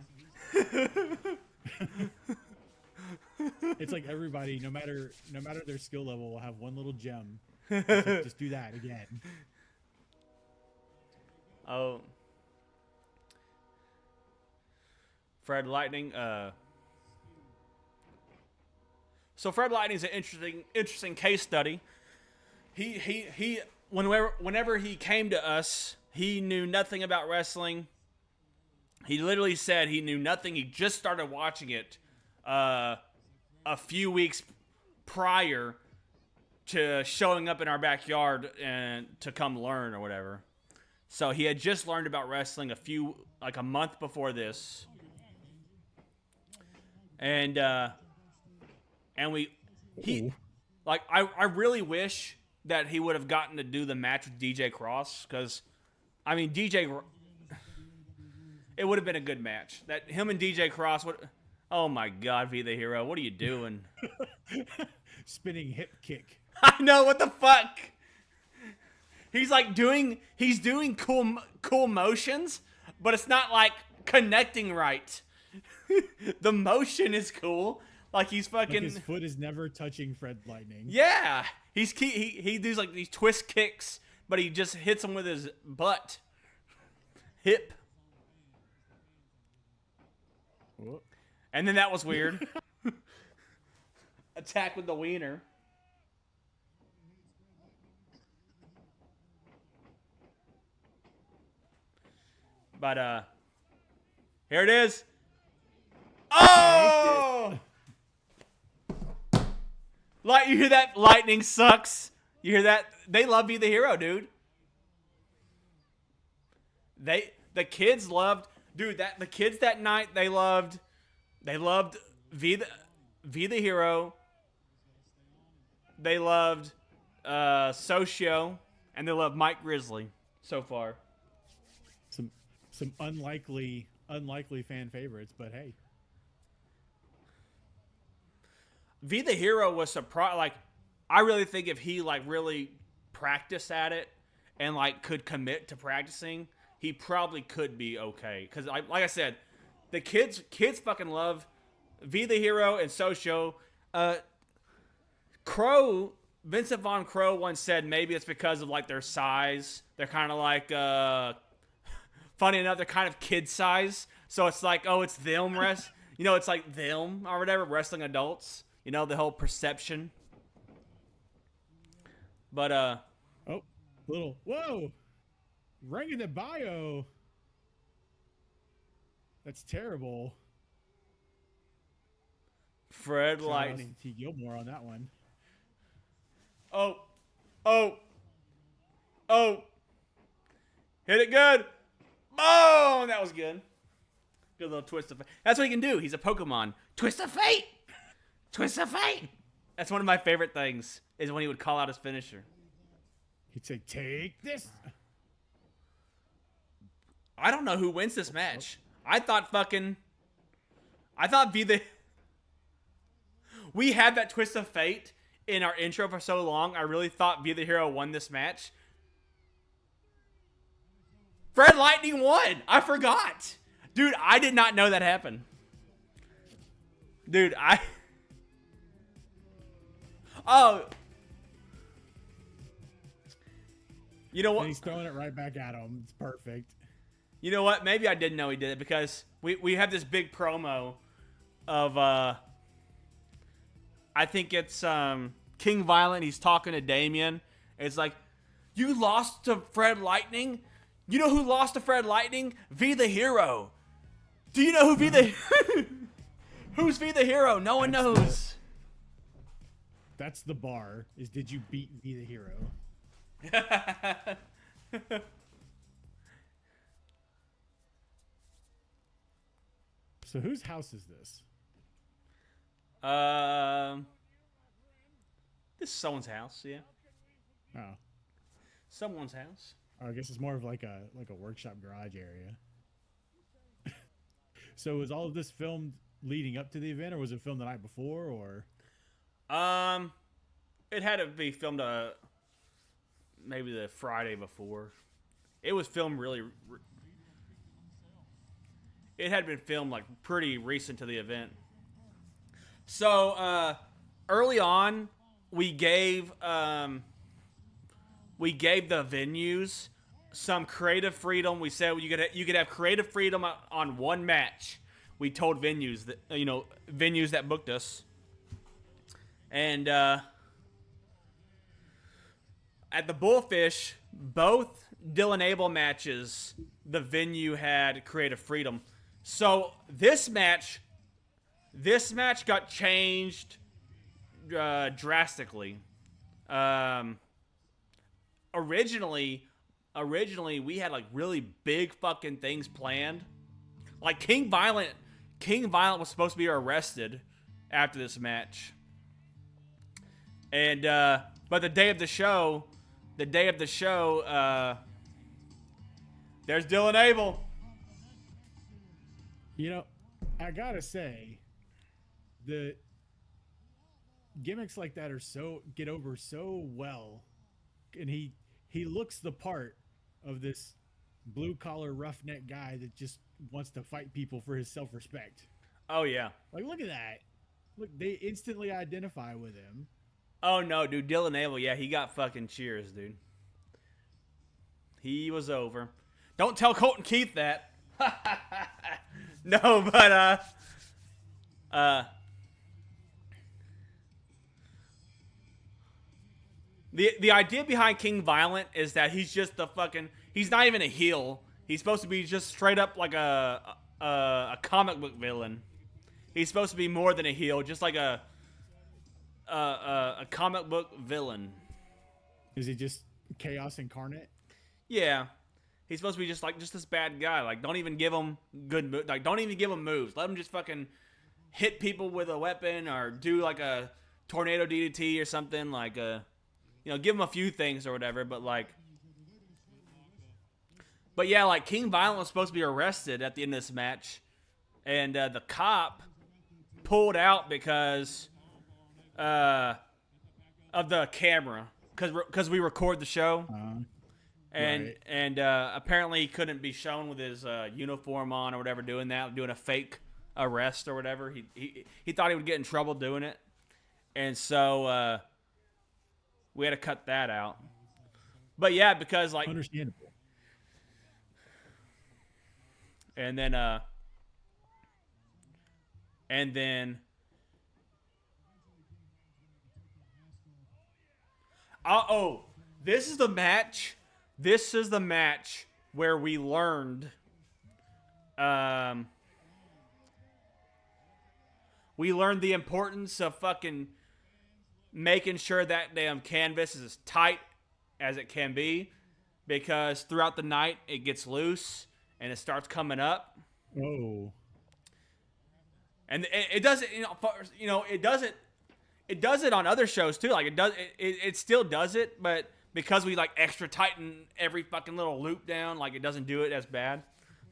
It's like everybody, no matter their skill level, will have one little gem. Just do that again. Oh. Fred Lightning. So Fred Lightning's an interesting case study. He whenever he came to us, he knew nothing about wrestling. He literally said he knew nothing. He just started watching it a few weeks prior to showing up in our backyard and to come learn or whatever. So he had just learned about wrestling a month before this. And I really wish that he would have gotten to do the match with DJ Cross, because I mean it would have been a good match. That him and DJ Cross would. Oh my God, Be the Hero, what are you doing? Spinning hip kick. I know, what the fuck. He's doing cool motions, but it's not like connecting right. The motion is cool. Like he's fucking. Like his foot is never touching Fred Lightning. Yeah, he does like these twist kicks, but he just hits him with his butt, hip. Whoop. And then that was weird. Attack with the wiener. But here it is. Oh! Like, you hear that? Lightning sucks. You hear that? They love Be the Hero, dude. The kids loved, dude. The kids that night, they loved Be the Hero. They loved Socio, and they loved Mike Grizzly so far. Some unlikely fan favorites, but hey. Be the Hero was surprised. Like, I really think if he really practiced at it and could commit to practicing, he probably could be okay. Because like I said, the kids fucking love Be the Hero and Socio. Vincent Von Crow once said maybe it's because of their size. They're kind of funny enough, they're kind of kid size. So it's it's them it's like them or whatever, wrestling adults. The whole perception. But whoa, ring in the bio. That's terrible. Fred Lightning. T. Gilmore on that one. Oh. Hit it good. Boom! That was good. Good little twist of fate. That's what he can do. He's a Pokemon. Twist of fate! Twist of fate! That's one of my favorite things, is when he would call out his finisher. He'd say, take this. I don't know who wins this match. I thought we had that twist of fate in our intro for so long. I really thought Be the Hero won this match. Fred Lightning won. I forgot. Dude, I did not know that happened. Dude, Oh. You know what? And he's throwing it right back at him. It's perfect. You know what? Maybe I didn't know he did it, because we have this big promo of I think it's King Violent. He's talking to Damien. It's like, you lost to Fred Lightning? You know who lost to Fred Lightning? Be the Hero. Do you know who who's Be the Hero? No one knows. That's the bar, is did you beat Be the Hero? So whose house is this? This is someone's house. Yeah, Oh, someone's house. I guess it's more of like a workshop garage area. So was all of this filmed leading up to the event, or was it filmed the night before, or? It had to be filmed maybe the Friday before. It was filmed it had been filmed like pretty recent to the event. So early on, we gave the venues some creative freedom. We said you could have creative freedom on one match. We told venues that booked us, and at the Bullfish, both Dylan Abel matches, the venue had creative freedom. So this match got changed drastically. Originally we had like really big fucking things planned. Like King Violent was supposed to be arrested after this match. And but the day of the show, there's Dylan Abel. You know, I gotta say, the gimmicks like that get over so well, and he looks the part of this blue collar roughneck guy that just wants to fight people for his self-respect. Oh yeah. Like, look at that. Look, they instantly identify with him. Oh no, dude, Dylan Abel, yeah, he got fucking cheers, dude. He was over. Don't tell Colton Keith that. No, but the idea behind King Violent is that he's just he's not even a heel. He's supposed to be just straight up like a comic book villain. He's supposed to be more than a heel, just like a comic book villain. Is he just chaos incarnate? Yeah. He's supposed to be just this bad guy. Like, don't even give him don't even give him moves. Let him just fucking hit people with a weapon or do like a tornado DDT or something. Like, give him a few things or whatever. But yeah, like King Violent was supposed to be arrested at the end of this match, and the cop pulled out because of the camera, because we record the show. And apparently he couldn't be shown with his uniform on or whatever, doing a fake arrest or whatever. He thought he would get in trouble doing it, and so we had to cut that out. But yeah, because like understandable. And then this is the match. This is the match where we learned the importance of fucking making sure that damn canvas is as tight as it can be, because throughout the night it gets loose and it starts coming up. Oh. And it does it, it does it on other shows too. Like it still does it, but because we like extra tighten every fucking little loop down, like it doesn't do it as bad.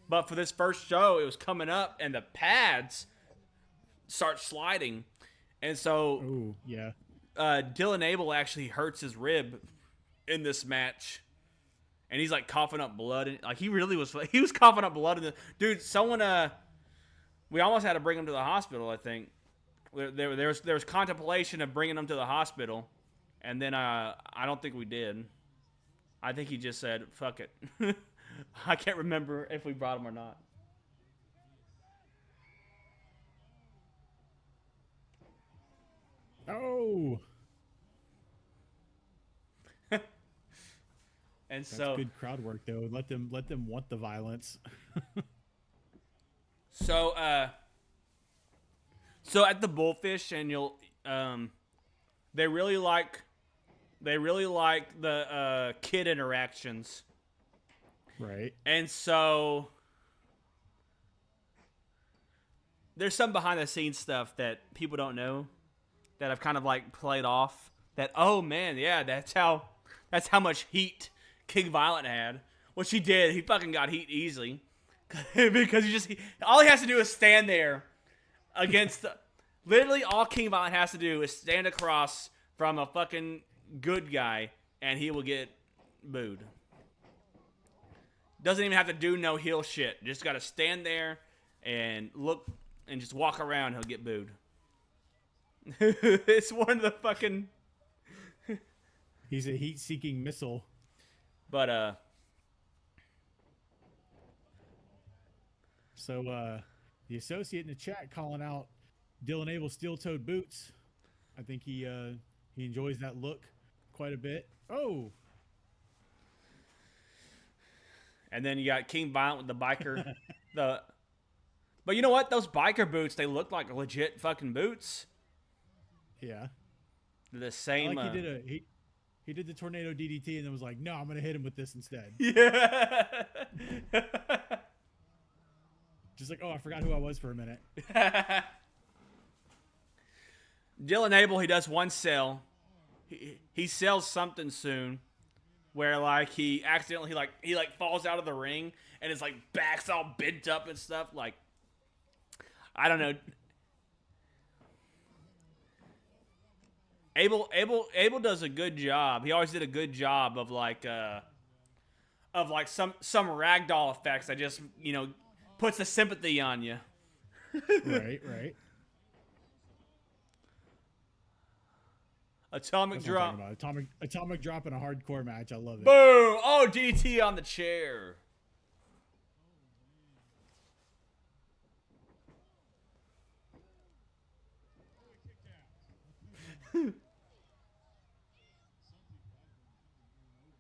But for this first show, it was coming up and the pads start sliding. And so ooh, yeah. Dylan Abel actually hurts his rib in this match. And he's like coughing up blood. And like he was coughing up blood. Dude, we almost had to bring him to the hospital, I think. There was contemplation of bringing him to the hospital. And then I don't think we did. I think he just said, fuck it. I can't remember if we brought him or not. Oh. And That's so good crowd work though. Let them want the violence. So at the Bullfish, and they really like the kid interactions. Right. And so there's some behind the scenes stuff that people don't know that I've kind of like played off. That oh man, yeah, that's how much heat King Violent had. What he did, he fucking got heat easily because all he has to do is stand there against. Literally, all King Violent has to do is stand across from a fucking good guy, and he will get booed. Doesn't even have to do no heel shit. Just got to stand there and look and just walk around. He'll get booed. It's one of the fucking. He's a heat-seeking missile. But So the associate in the chat calling out Dylan Abel's steel-toed boots. I think he enjoys that look quite a bit. Oh. And then you got King Violent with the biker. But you know what? Those biker boots, they look like legit fucking boots. Yeah. They're the same. Like he did the tornado DDT and then was like, no, I'm gonna hit him with this instead. Yeah. Just like, oh, I forgot who I was for a minute. Dylan Abel, he does one sell. He sells something soon, where like he accidentally he falls out of the ring and his like back's all bent up and stuff. Like, I don't know. Abel does a good job. He always did a good job of some ragdoll effects that just puts the sympathy on you. Right. Atomic drop. Atomic drop in a hardcore match. I love it. Boom! Oh, DDT on the chair.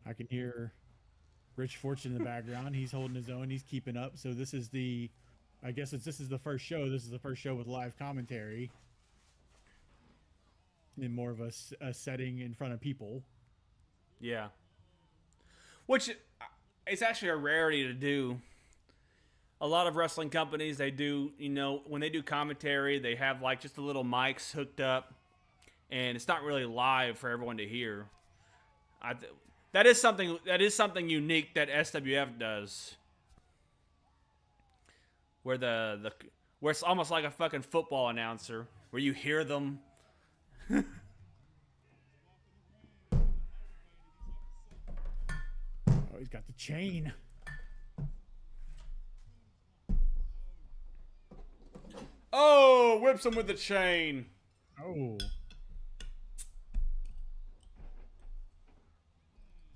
I can hear Rich Fortune in the background. He's holding his own. He's keeping up. So this is the first show. This is the first show with live commentary. In more of a setting in front of people. Yeah. Which it's actually a rarity to do. A lot of wrestling companies, they do, when they do commentary, they have like just the little mics hooked up, and it's not really live for everyone to hear. That is something unique that SWF does. Where where it's almost like a fucking football announcer, where you hear them. Oh, he's got the chain. Oh, whips him with the chain. Oh.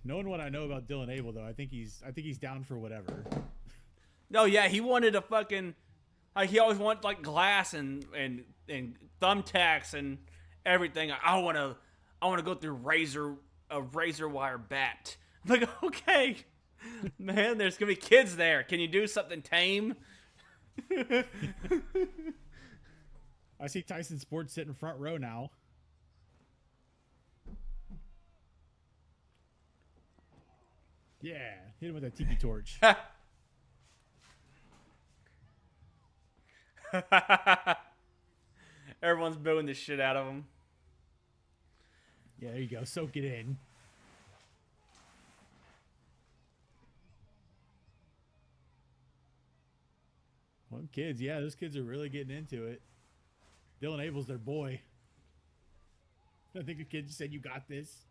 Knowing what I know about Dylan Abel, though, I think he's down for whatever. No, yeah, he wanted a fucking he always wanted like glass and thumbtacks and everything. I want to go through a razor wire bat. I'm like, okay, man, there's gonna be kids there. Can you do something tame? I see Tyson Sports sitting front row now. Yeah, hit him with that tiki torch. Everyone's booing the shit out of him. Yeah, there you go. Soak it in. Well, kids, yeah, those kids are really getting into it. Dylan Abel's their boy. I think the kid just said, "You got this."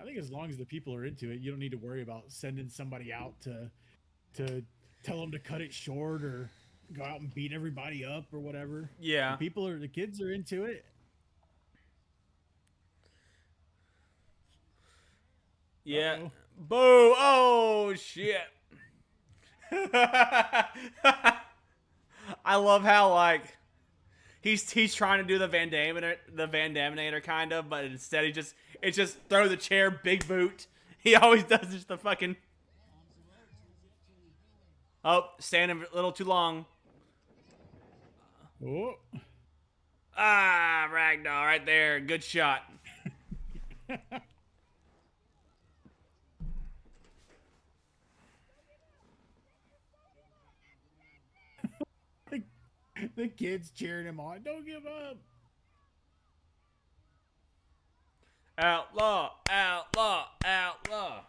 I think as long as the people are into it, you don't need to worry about sending somebody out to tell them to cut it short or go out and beat everybody up or whatever. Yeah. The kids are into it. Yeah. Uh-oh. Boo! Oh shit! I love how like he's trying to do the Van Daminator kind of, but instead it's just throw the chair, big boot. He always does just the fucking. Oh, standing a little too long. Oh. Ah, Ragdoll right there. Good shot. The kids cheering him on. Don't give up. Outlaw, outlaw, outlaw.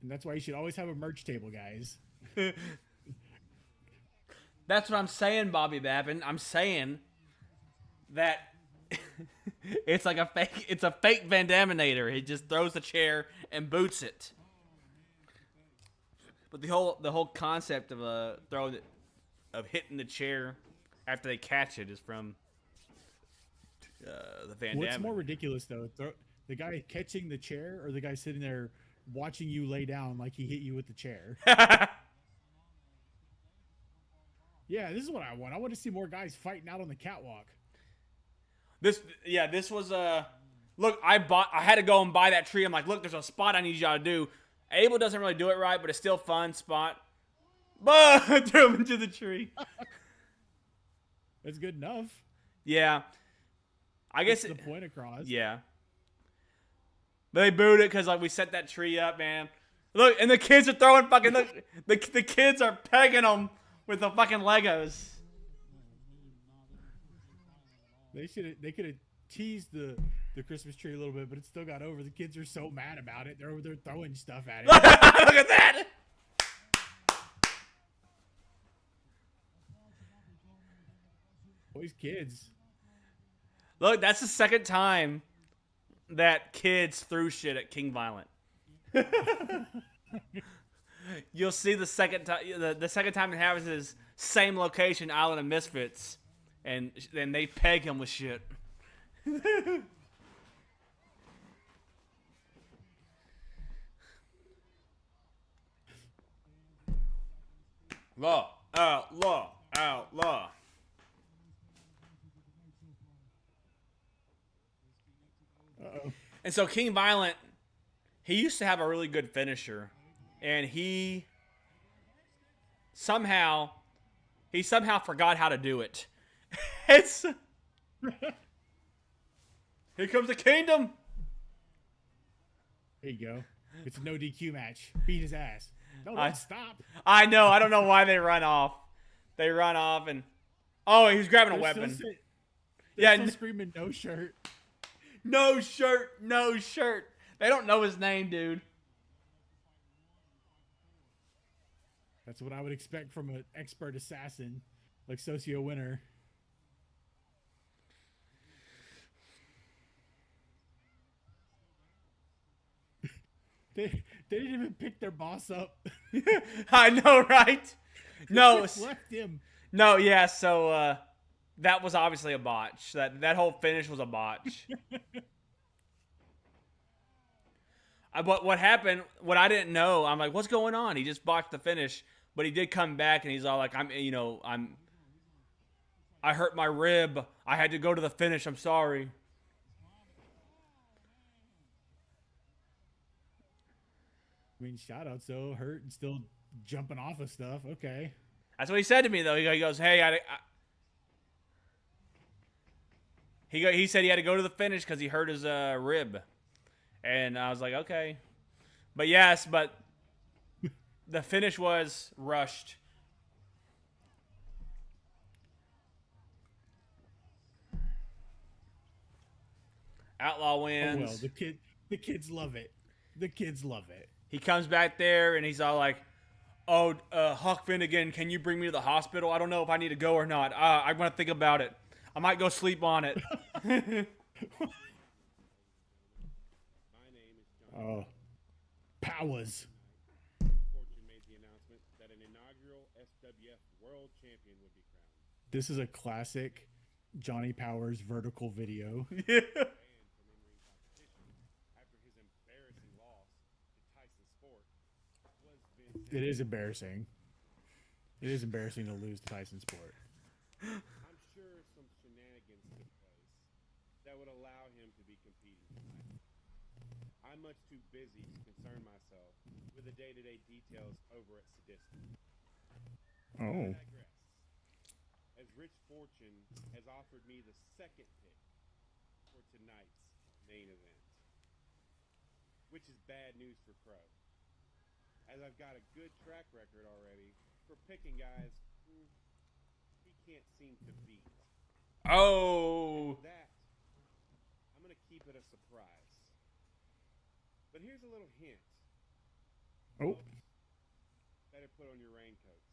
And that's why you should always have a merch table, guys. That's what I'm saying, Bobby Babbin. I'm saying that it's like a fake. It's a fake Van Daminator. He just throws the chair and boots it. But the whole concept of of hitting the chair after they catch it is from the Van Damme. What's more ridiculous though, the guy catching the chair or the guy sitting there watching you lay down like he hit you with the chair? Yeah, this is what I want. I want to see more guys fighting out on the catwalk. This was look. I had to go and buy that tree. I'm like, look, there's a spot I need y'all to do. Abel doesn't really do it right, but it's still fun spot. But threw him into the tree. That's good enough. Yeah, I guess the point across. Yeah, but they booed it because like we set that tree up, man. Look, and the kids are throwing fucking. Look, the kids are pegging them with the fucking Legos. They could have teased the Christmas tree a little bit, but it still got over. The kids are so mad about it. They're over there throwing stuff at it. Look at that! Always kids. Look, that's the second time that kids threw shit at King Violent. You'll see the second time. The second time it happens is same location, Island of Misfits, and then they peg him with shit. Law, outlaw, outlaw. Uh-oh. And so King Violent, he used to have a really good finisher, and he somehow forgot how to do it. It's here comes the kingdom. There you go. It's a no DQ match. Beat his ass. No, don't stop. I know. I don't know why they run off. They run off and he was grabbing a weapon. They're still screaming no shirt. No shirt, no shirt. They don't know his name, dude. That's what I would expect from an expert assassin like Socio Winner. They didn't even pick their boss up. I know, right? No, just left him. No, yeah. So that was obviously a botch. That whole finish was a botch. But what happened? What I didn't know, I'm like, what's going on? He just botched the finish, but he did come back and he's all like, I hurt my rib. I had to go to the finish. I'm sorry. I mean, shout out, so hurt and still jumping off of stuff. Okay. That's what he said to me, though. He goes, hey, he said he had to go to the finish because he hurt his rib. And I was like, okay. But yes, but the finish was rushed. Outlaw wins. Oh, well, the kids love it. The kids love it. He comes back there and he's all like, oh, Huck Finnegan, can you bring me to the hospital? I don't know if I need to go or not. I want to think about it. I might go sleep on it. Oh, powers. Fortune made the announcement that an inaugural SWF World Champion would be crowned. This is a classic Johnny Powers vertical video. Yeah. After his embarrassing loss to Tyson Sport was Vince. It is embarrassing. It is embarrassing to lose to Tyson Sport. I'm sure some shenanigans took place that would allow him to be competing tonight. I'm much too busy to concern myself with the day-to-day details over at Sadistic. Oh. I digress. As Rich Fortune has offered me the second pick for tonight's main event, which is bad news for Crow, as I've got a good track record already for picking guys who he can't seem to beat. Oh. That, I'm going to keep it a surprise. But here's a little hint. Oh. Folks, better put on your raincoats.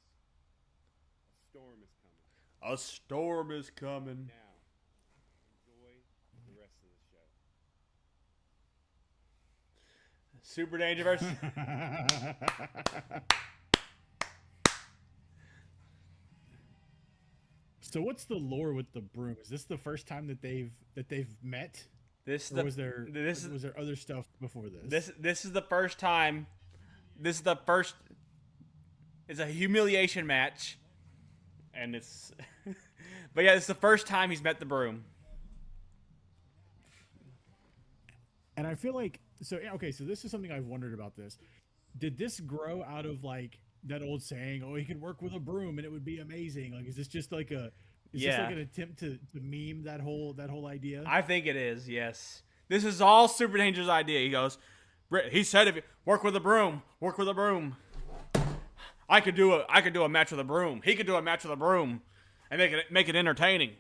A storm is coming. A storm is coming. Now, enjoy the rest of the show. Super Danger versus. So what's the lore with the broom? Is this the first time that they've met? This Or was there other stuff before this? This is the first time. This is the first. It's a humiliation match, and it's. But yeah, it's the first time he's met the broom. And I feel like so this is something I've wondered about this. Did this grow out of like that old saying, "Oh, he could work with a broom and it would be amazing"? Like, is this just like this like an attempt to meme that whole idea? I think it is. Yes, this is all Super Danger's idea. He goes, he said, "If you work with a broom, work with a broom. I could do a match with a broom. He could do a match with a broom, and make it entertaining."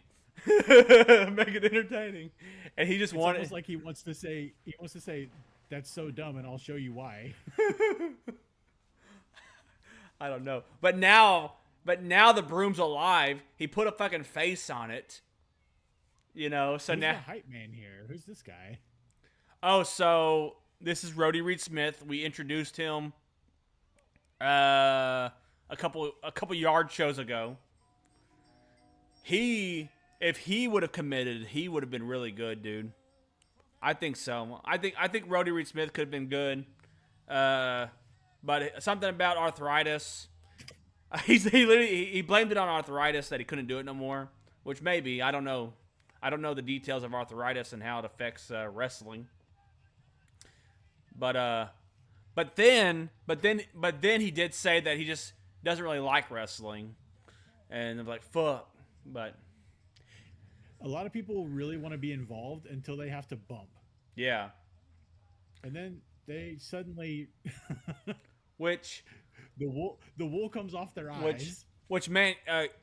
Make it entertaining, and he just wanted. It's almost like he wants to say that's so dumb, and I'll show you why. I don't know, but now the broom's alive. He put a fucking face on it, you know. So Who's now the hype man here? Who's this guy? Oh, so this is Roddy Reed Smith. We introduced him a couple yard shows ago. If he would have committed, he would have been really good, dude. I think so. I think Roddy Reed Smith could have been good. But something about arthritis. He blamed it on arthritis that he couldn't do it no more. Which maybe, I don't know. I don't know the details of arthritis and how it affects wrestling. But then he did say that he just doesn't really like wrestling, and I'm like, fuck. But a lot of people really want to be involved until they have to bump, yeah, and then they suddenly, which the wool comes off their eyes. Which man,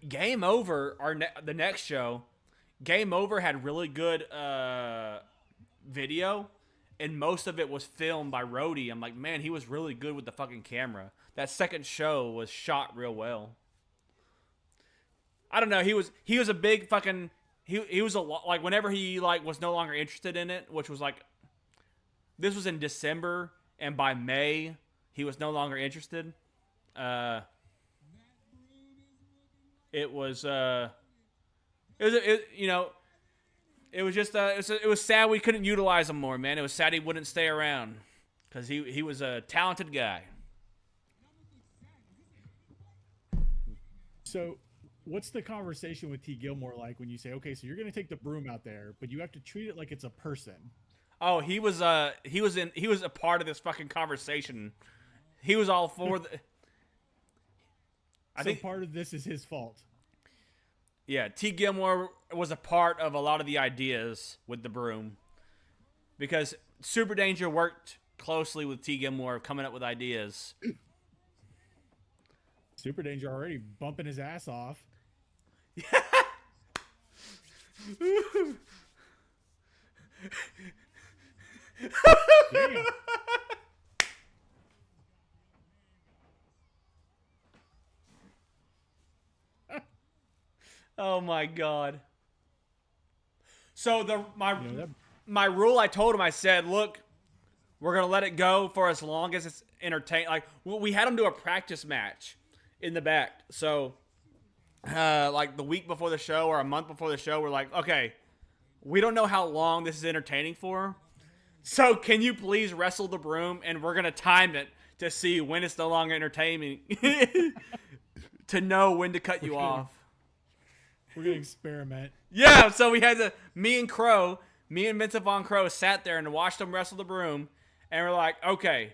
Game Over, the next show, Game Over had really good video. And most of it was filmed by Roddy. I'm like, man, he was really good with the fucking camera. That second show was shot real well. I don't know. He was a big fucking. He was a lot like whenever he like was no longer interested in it, which was like. This was in December, and by May he was no longer interested. It was you know. It was just it was sad we couldn't utilize him more, man. It was sad he wouldn't stay around because he was a talented guy. So, what's the conversation with T. Gilmore like when you say, okay, so you're going to take the broom out there, but you have to treat it like it's a person? Oh, he was a part of this fucking conversation. He was all for the. I think part of this is his fault. Yeah, T. Gilmore was a part of a lot of the ideas with the broom because Super Danger worked closely with T. Gilmore coming up with ideas. Super Danger already bumping his ass off. Damn. Oh my god. So my rule, I told him, I said, look, we're gonna let it go for as long as it's entertaining. Like we had him do a practice match in the back. So like the week before the show or a month before the show, we're like, okay, we don't know how long this is entertaining for. So can you please wrestle the broom, and we're gonna time it to see when it's no longer entertaining to know when to cut you off. We're gonna experiment. Yeah, so we had me and Vincent Von Crow sat there and watched him wrestle the broom, And we're like, okay,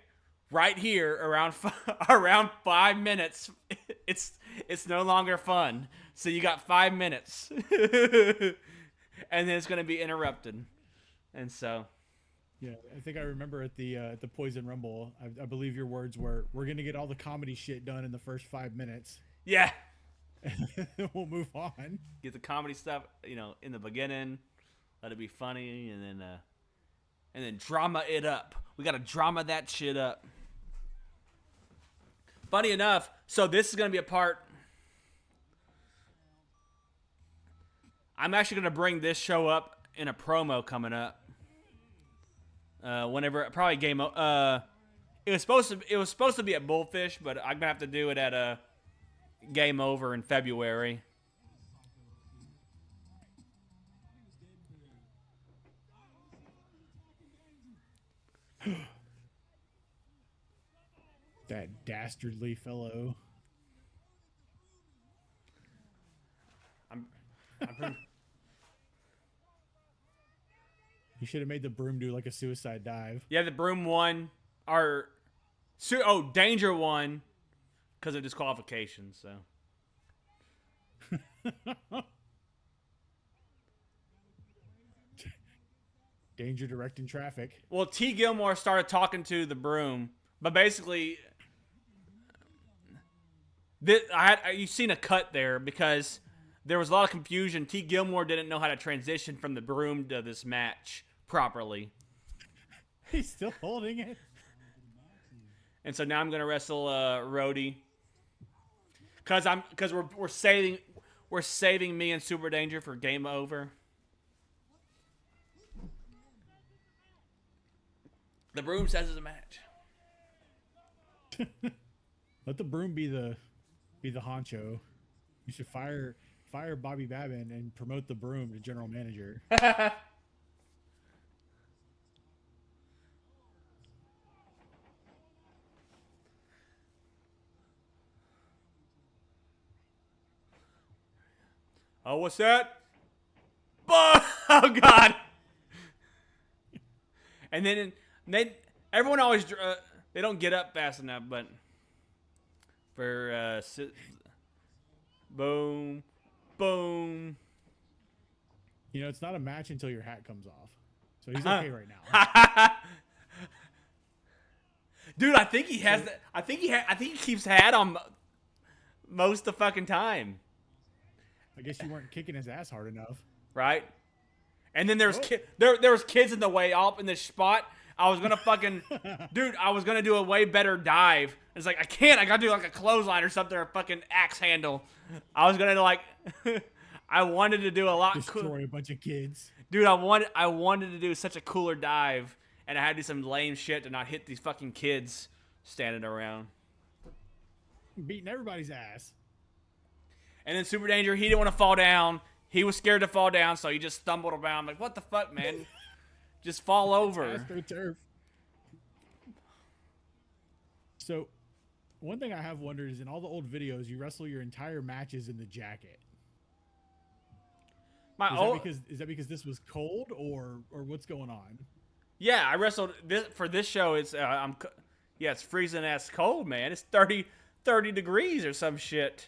right here around around 5 minutes, it's no longer fun. So you got 5 minutes, and then it's gonna be interrupted. And so, Yeah, I think I remember at the Poison Rumble, I believe your words were, "We're gonna get all the comedy shit done in the first 5 minutes, yeah, and then we'll move on." get the comedy stuff, in the beginning, let it be funny, and then drama it up. We gotta drama that shit up. Funny enough, so this is gonna be a part. I'm actually gonna bring this show up in a promo coming up. Whenever probably it was supposed to be at Bullfish, but I'm gonna have to do it at a Game Over in February. That dastardly fellow. I'm You should have made the broom do like a suicide dive. Yeah, the broom won. Danger won because of disqualification. So Danger directing traffic. well, T. Gilmore started talking to the broom, but basically, you've seen a cut there because there was a lot of confusion. T. Gilmore didn't know how to transition from the broom to this match properly. He's still holding it. And so now I'm gonna wrestle Rhodey, because we're saving me and Super Danger for Game Over. The broom says it's a match. Let the broom be the honcho. You should fire Bobby Babin and promote the broom to general manager. Oh, what's that? Oh, God. And then everyone always, they don't get up fast enough, but for, boom, boom. You know, it's not a match until your hat comes off. So he's okay right now. Dude, I think he has that. I think he keeps hat on most of the fucking time. I guess you weren't kicking his ass hard enough. Right? And then there was kids in the way up in this spot. I was gonna fucking dude, I was gonna do a way better dive. It's like I gotta do like a clothesline or something, or a fucking axe handle. I was gonna I wanted to do a lot Destroy a bunch of kids. Dude, I wanted to do such a cooler dive, and I had to do some lame shit to not hit these fucking kids standing around. Beating everybody's ass. And then Super Danger, he didn't want to fall down. He was scared to fall down, so he just stumbled around. I'm like, what the fuck, man? Just fall over. Turf. So, one thing I have wondered is in all the old videos, you wrestle your entire matches in the jacket. Is that because this was cold, or what's going on? Yeah, I wrestled for this show. It's it's freezing ass cold, man. It's 30 degrees or some shit.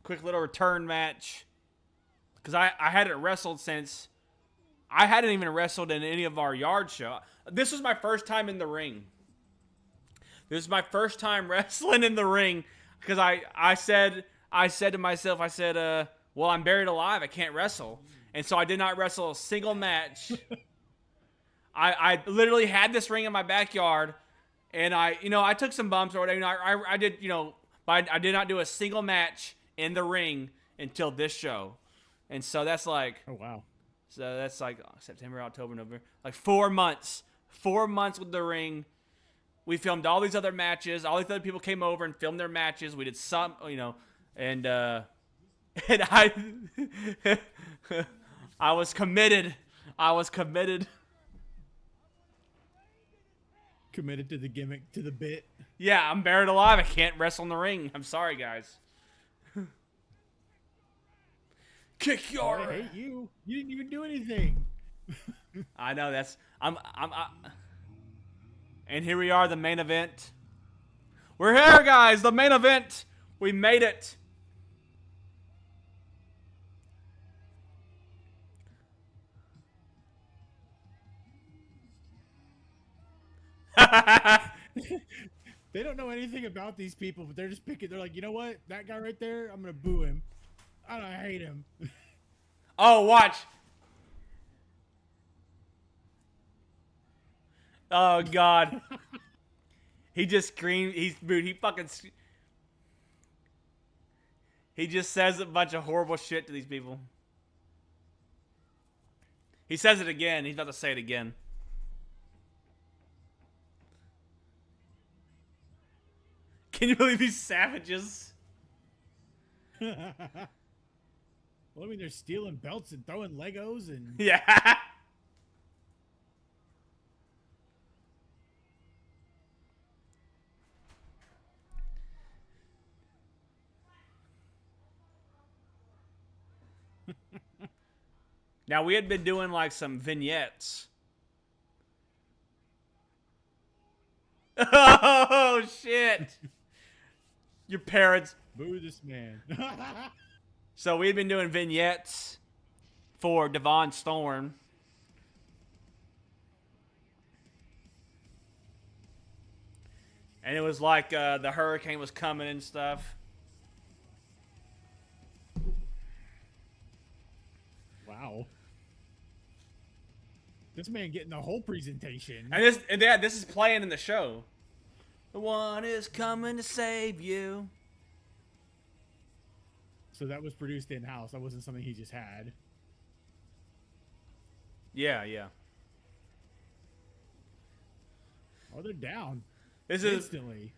Quick little return match, because I hadn't wrestled since I hadn't even wrestled in any of our yard show. This was my first time in the ring. This is my first time wrestling in the ring, because I said to myself, well, I'm buried alive, I can't wrestle, and so I did not wrestle a single match. I literally had this ring in my backyard, and I took some bumps or whatever. I did, but I did not do a single match in the ring until this show. And so that's like, oh wow. So that's like September, October, November, like 4 months. 4 months with the ring. We filmed all these other matches. All these other people came over and filmed their matches. We did some, and I I was committed. Committed to the gimmick, to the bit. Yeah, I'm buried alive. I can't wrestle in the ring. I'm sorry, guys. Kick your. I hate you. You didn't even do anything. I know that's. And here we are, the main event. We're here, guys. The main event. We made it. They don't know anything about these people, but they're just picking. They're like, you know what? That guy right there, I'm gonna boo him. I hate him. Oh, watch. Oh God. He just screamed. He fucking. He just says a bunch of horrible shit to these people. He says it again. He's about to say it again. Can you believe these savages? Well, I mean, they're stealing belts and throwing Legos and. Yeah. Now, we had been doing like some vignettes. Oh, shit. Your parents. Boo this man. So we had been doing vignettes for Devon Storm. And it was like the hurricane was coming and stuff. Wow. This man getting the whole presentation. And this is playing in the show. The one is coming to save you. So that was produced in-house. That wasn't something he just had. Yeah, yeah. Oh, they're down. Instantly.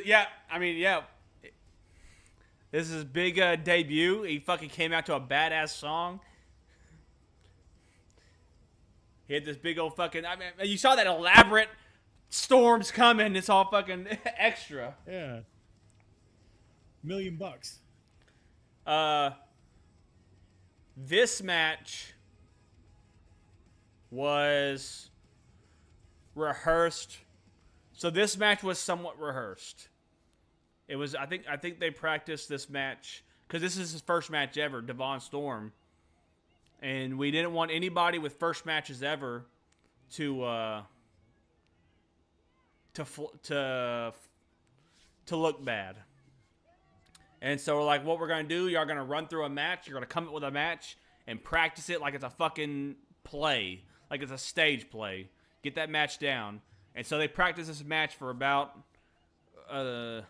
Yeah, I mean, yeah. This is his big debut. He fucking came out to a badass song. He had this big old fucking. I mean, you saw that elaborate storms coming. It's all fucking extra. Yeah. $1 million. This match was rehearsed. So this match was somewhat rehearsed. It was. I think they practiced this match because this is his first match ever, Devon Storm. And we didn't want anybody with first matches ever to look bad. And so we're like, what we're gonna do? Y'all gonna run through a match. You're gonna come up with a match and practice it like it's a fucking play, like it's a stage play. Get that match down. And so they practiced this match for about a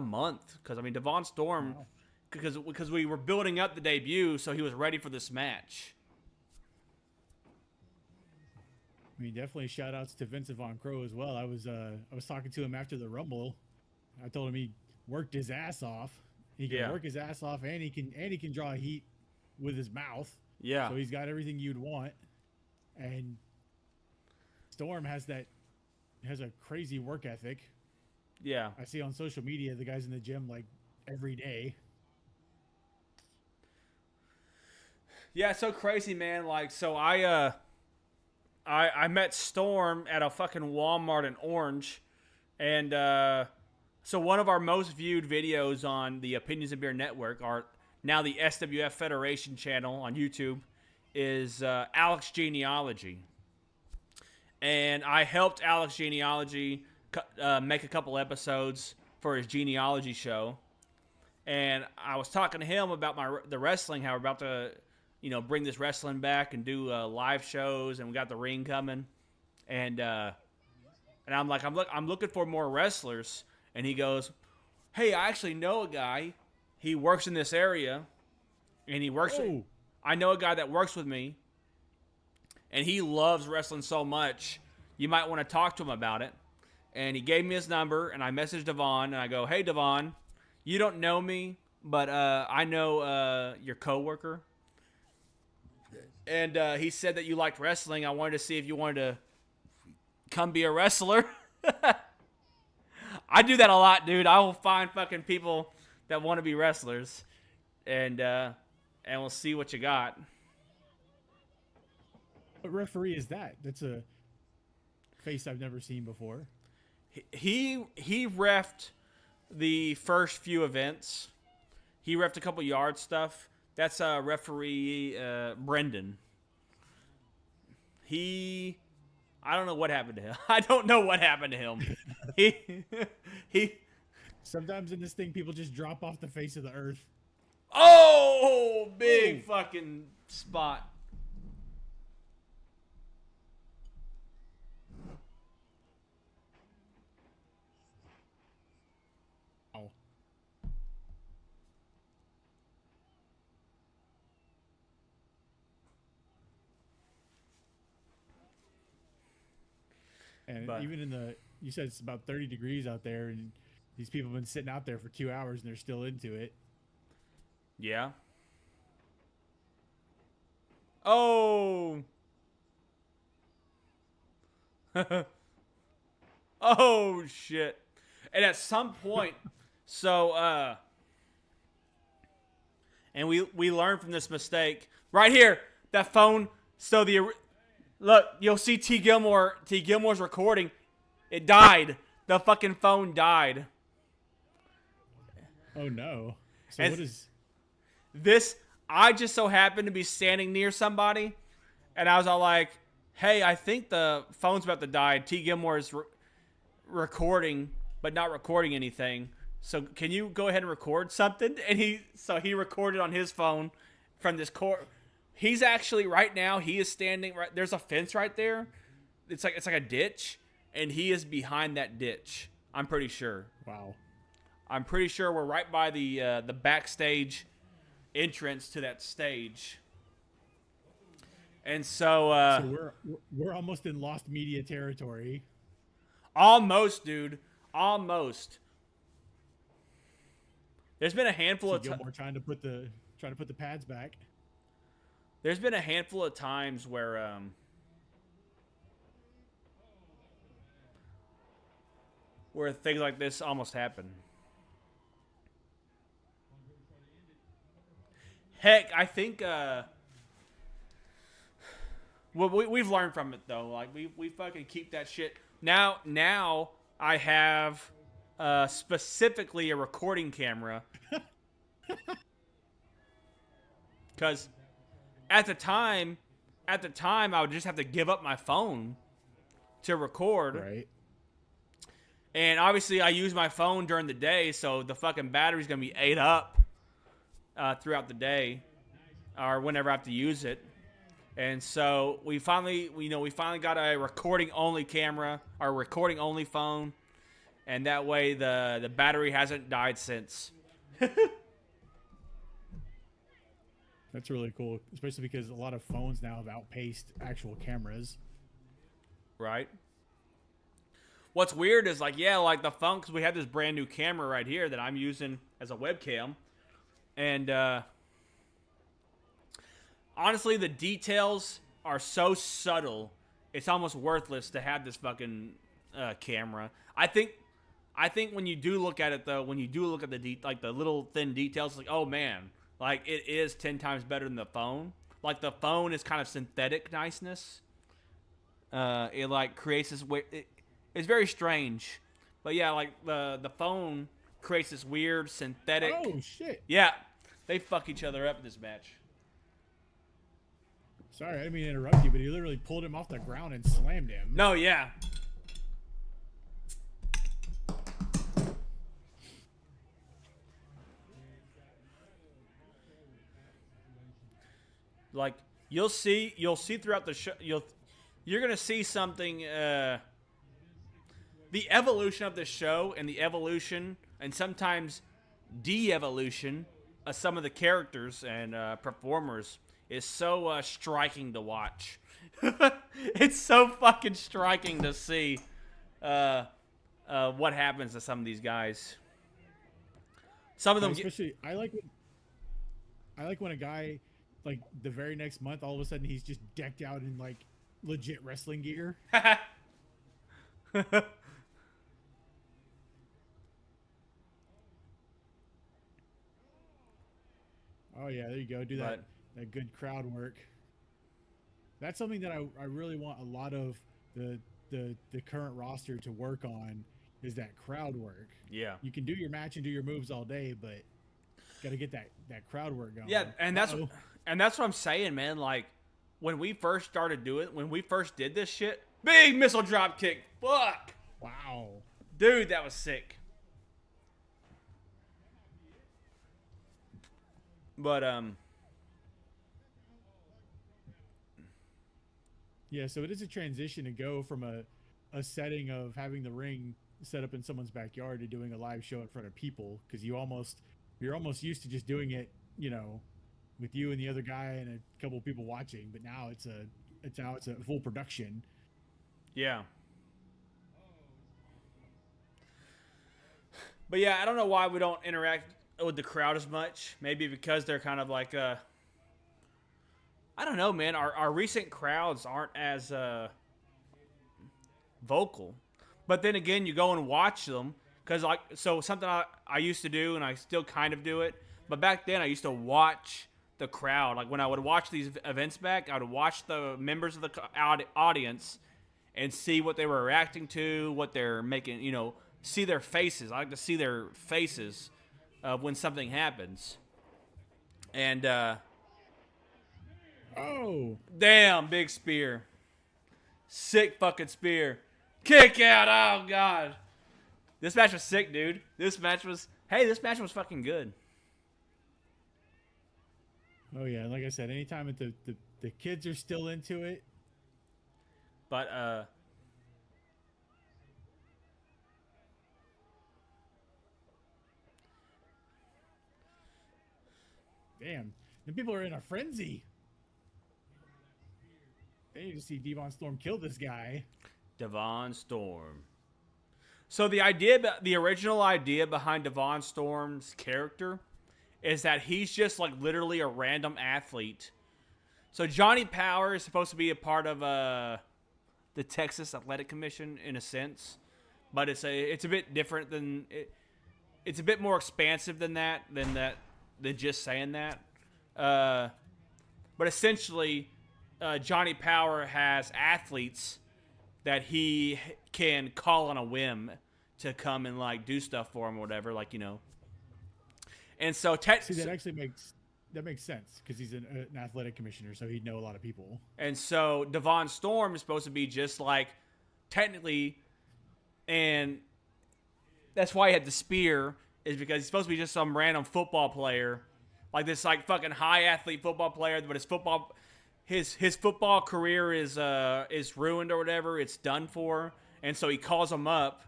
month. Because I mean, Devon Storm. Wow. Because we were building up the debut, so he was ready for this match. I mean, definitely shout outs to Vincent Von Crow as well. I was talking to him after the Rumble. I told him he worked his ass off. He can work his ass off, and he can draw heat with his mouth. Yeah. So he's got everything you'd want. And Storm has a crazy work ethic. Yeah. I see on social media the guys in the gym like every day. Yeah, it's so crazy, man. Like, so I met Storm at a fucking Walmart in Orange, and so one of our most viewed videos on the Opinions of Beer Network, are now the SWF Federation channel on YouTube, is Alex Genealogy, and I helped Alex Genealogy make a couple episodes for his genealogy show, and I was talking to him about the wrestling, how we're about to, bring this wrestling back and do live shows, and we got the ring coming, and I'm like, I'm looking for more wrestlers, and he goes, hey, I actually know a guy. He works in this area, and he works. Oh. I know a guy that works with me, and he loves wrestling so much. You might want to talk to him about it. And he gave me his number, and I messaged Devon, and I go, hey, Devon, you don't know me, but I know your coworker. And he said that you liked wrestling. I wanted to see if you wanted to come be a wrestler. I do that a lot, dude. I will find fucking people that want to be wrestlers, and we'll see what you got. What referee is that? That's a face I've never seen before. He reffed the first few events. He reffed a couple yard stuff. That's referee Brendan. I don't know what happened to him. I don't know what happened to him. he. Sometimes in this thing, people just drop off the face of the earth. Oh, big fucking spot. Oh. And even in you said it's about 30 degrees out there, and these people have been sitting out there for 2 hours, and they're still into it. Yeah. Oh. Oh, shit. And at some point, and we learned from this mistake. Right here, that phone, look, you'll see T. Gilmore's recording. It died. The fucking phone died. Oh, no. So And what is... This, I just so happened to be standing near somebody, and I was all like, hey, I think the phone's about to die. T. Gilmore is recording, but not recording anything. So can you go ahead and record something? And he recorded on his phone from this court. He's actually right now, he is standing right, there's a fence right there. It's like a ditch, and he is behind that ditch. I'm pretty sure. Wow. I'm pretty sure we're right by the backstage entrance to that stage. And so we're almost in lost media territory. Almost, dude. Almost. There's been a handful of Gilmore trying to put the pads back. There's been a handful of times where things like this almost happen. Heck, I think we've learned from it though. Like we fucking keep that shit. Now I have specifically a recording camera. Cuz at the time I would just have to give up my phone to record. Right. And obviously I use my phone during the day, so the fucking battery's going to be ate up throughout the day or whenever I have to use it. And so we finally got a recording only camera, or recording only phone, and that way the battery hasn't died since. That's really cool, especially because a lot of phones now have outpaced actual cameras. Right. What's weird is like the phone, because we have this brand new camera right here that I'm using as a webcam, and honestly, the details are so subtle, it's almost worthless to have this fucking camera. I think when you do look at it though, when you do look at the little thin details, like, oh man, like it is 10 times better than the phone. Like the phone is kind of synthetic niceness. It like creates this weird. It's very strange, but yeah, like the phone creates this weird synthetic. Oh shit! Yeah, they fuck each other up in this match. Sorry, I didn't mean to interrupt you, but he literally pulled him off the ground and slammed him. No, yeah. Like you'll see throughout the show, you're gonna see something. The evolution of the show and the evolution and sometimes de-evolution of some of the characters and performers is so striking to watch. It's so fucking striking to see what happens to some of these guys. Some of them, especially, I like when a guy, like the very next month, all of a sudden he's just decked out in like legit wrestling gear. Oh yeah, there you go. Do But that good crowd work. That's something that I really want a lot of the current roster to work on is that crowd work. yeah. You can do your match and do your moves all day, but got to get that crowd work going. Yeah, and Uh-oh. that's what I'm saying, man. Like when we first started doing, when we first did this shit, big missile drop kick. Fuck, Wow. dude, that was sick. But Yeah, so it is a transition to go from a setting of having the ring set up in someone's backyard to doing a live show in front of people because you're almost used to just doing it, with you and the other guy and a couple of people watching, but now it's a full production. yeah. But yeah, I don't know why we don't interact with the crowd as much. Maybe because they're kind of like I don't know, man. Our recent crowds aren't as vocal. But then again, you go and watch them because so something I used to do and I still kind of do it. But back then I used to watch the crowd. Like when I would watch these events back, I would watch the members of the audience and see what they were reacting to, what they're making, see their faces. I like to see their faces when something happens. And Oh, damn, big spear. Sick fucking spear. Kick out. Oh, God. This match was sick, dude. This match was fucking good. oh yeah. Like I said, anytime that the kids are still into it, But, damn, the people are in a frenzy. They need to see Devon Storm kill this guy. Devon Storm. So the original idea behind Devon Storm's character is that he's just like literally a random athlete. So Johnny Power is supposed to be a part of the Texas Athletic Commission in a sense, but it's a bit different than it. It's a bit more expansive than just saying that. But essentially, Johnny Power has athletes that he can call on a whim to come and like do stuff for him or whatever, And so, See, that actually makes sense because he's an athletic commissioner, so he'd know a lot of people. And so Devon Storm is supposed to be just like technically, and that's why he had the spear is because he's supposed to be just some random football player, like this like fucking high athlete football player, but his football career is ruined or whatever. It's done for, and so he calls him up.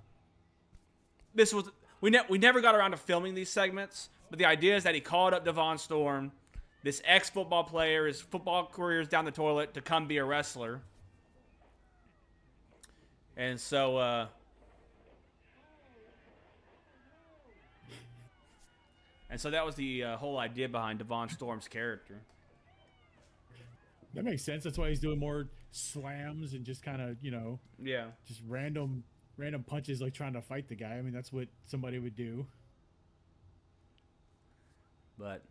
We never got around to filming these segments, but the idea is that he called up Devon Storm, this ex-football player, his football career is down the toilet, to come be a wrestler. And so, that was the whole idea behind Devon Storm's character. That makes sense. That's why he's doing more slams and just kind of, Yeah. just random punches, like trying to fight the guy. I mean, that's what somebody would do. But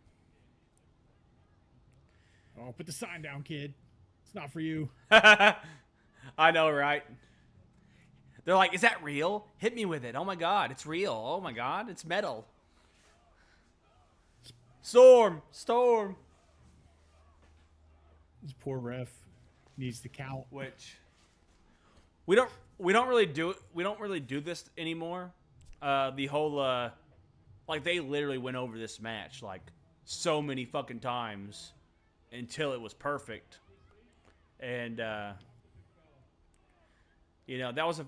Oh, put the sign down, kid. It's not for you. I know, right? They're like, is that real? Hit me with it. Oh my God, it's real. Oh my God, it's metal. Storm. This poor ref needs to count. Which we don't really do this anymore. The whole like they literally went over this match like so many fucking times until it was perfect. And that was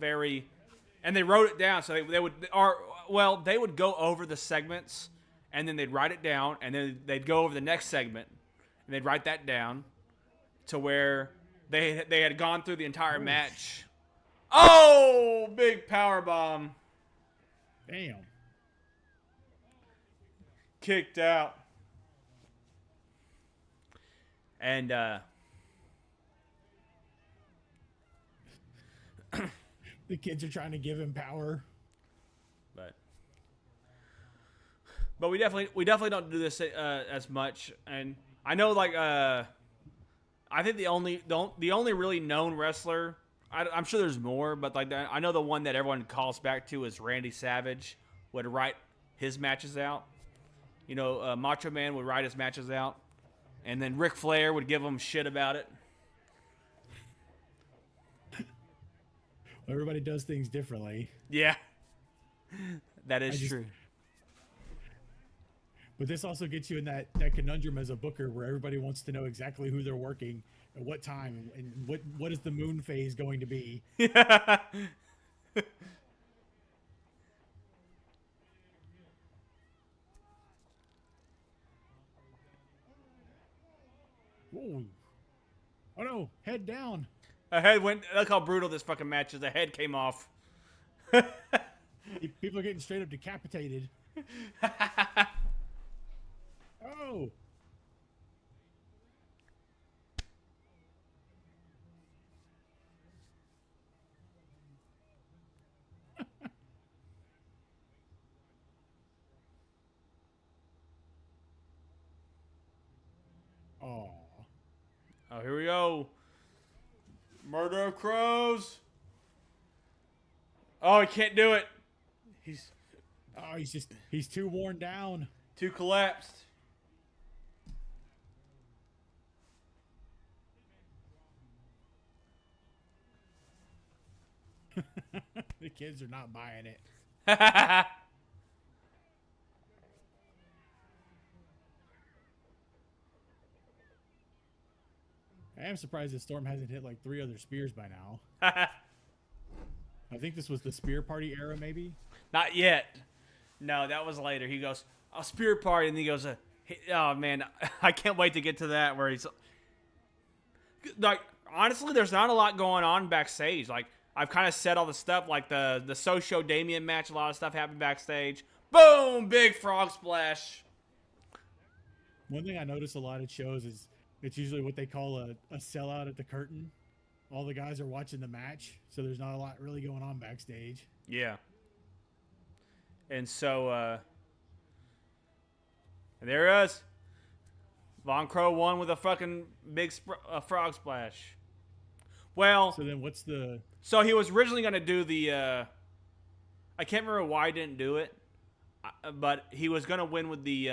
and they wrote it down, so they would go over the segments and then they'd write it down and then they'd go over the next segment and they'd write that down to where they had gone through the entire match. Oh, big power bomb. Damn. Kicked out. And The kids are trying to give him power. But we definitely don't do this as much. And I know, like, I think the only really known wrestler, I'm sure there's more, but like I know the one that everyone calls back to is Randy Savage would write his matches out. You know, Macho Man would write his matches out, and then Ric Flair would give him shit about it. Everybody does things differently. Yeah, that is true. But this also gets you in that conundrum as a booker where everybody wants to know exactly who they're working at what time and what is the moon phase going to be. Yeah. Whoa. Oh no, head down. A head went. Look how brutal this fucking match is. The head came off. People are getting straight up decapitated. Oh. Oh. Oh, here we go. Murder of Crows. Oh, he can't do it. He's too worn down. Too collapsed. The kids are not buying it. I I am surprised that Storm hasn't hit like 3 other spears by now. I think this was the spear party era, maybe. Not yet. No, that was later. He goes, "A spear party," and he goes, "Oh man, I can't wait to get to that." Where he's like, honestly, there's not a lot going on backstage. Like, I've kind of said all the stuff, like the Socio Damien match. A lot of stuff happened backstage. Boom, big frog splash. One thing I notice a lot at shows is it's usually what they call a sellout at the curtain. All the guys are watching the match, so there's not a lot really going on backstage. Yeah. And so, and there it is. Von Crow won with a fucking big frog splash. Well, So then what's the... so he was originally going to do the, I can't remember why he didn't do it, but he was going to win with the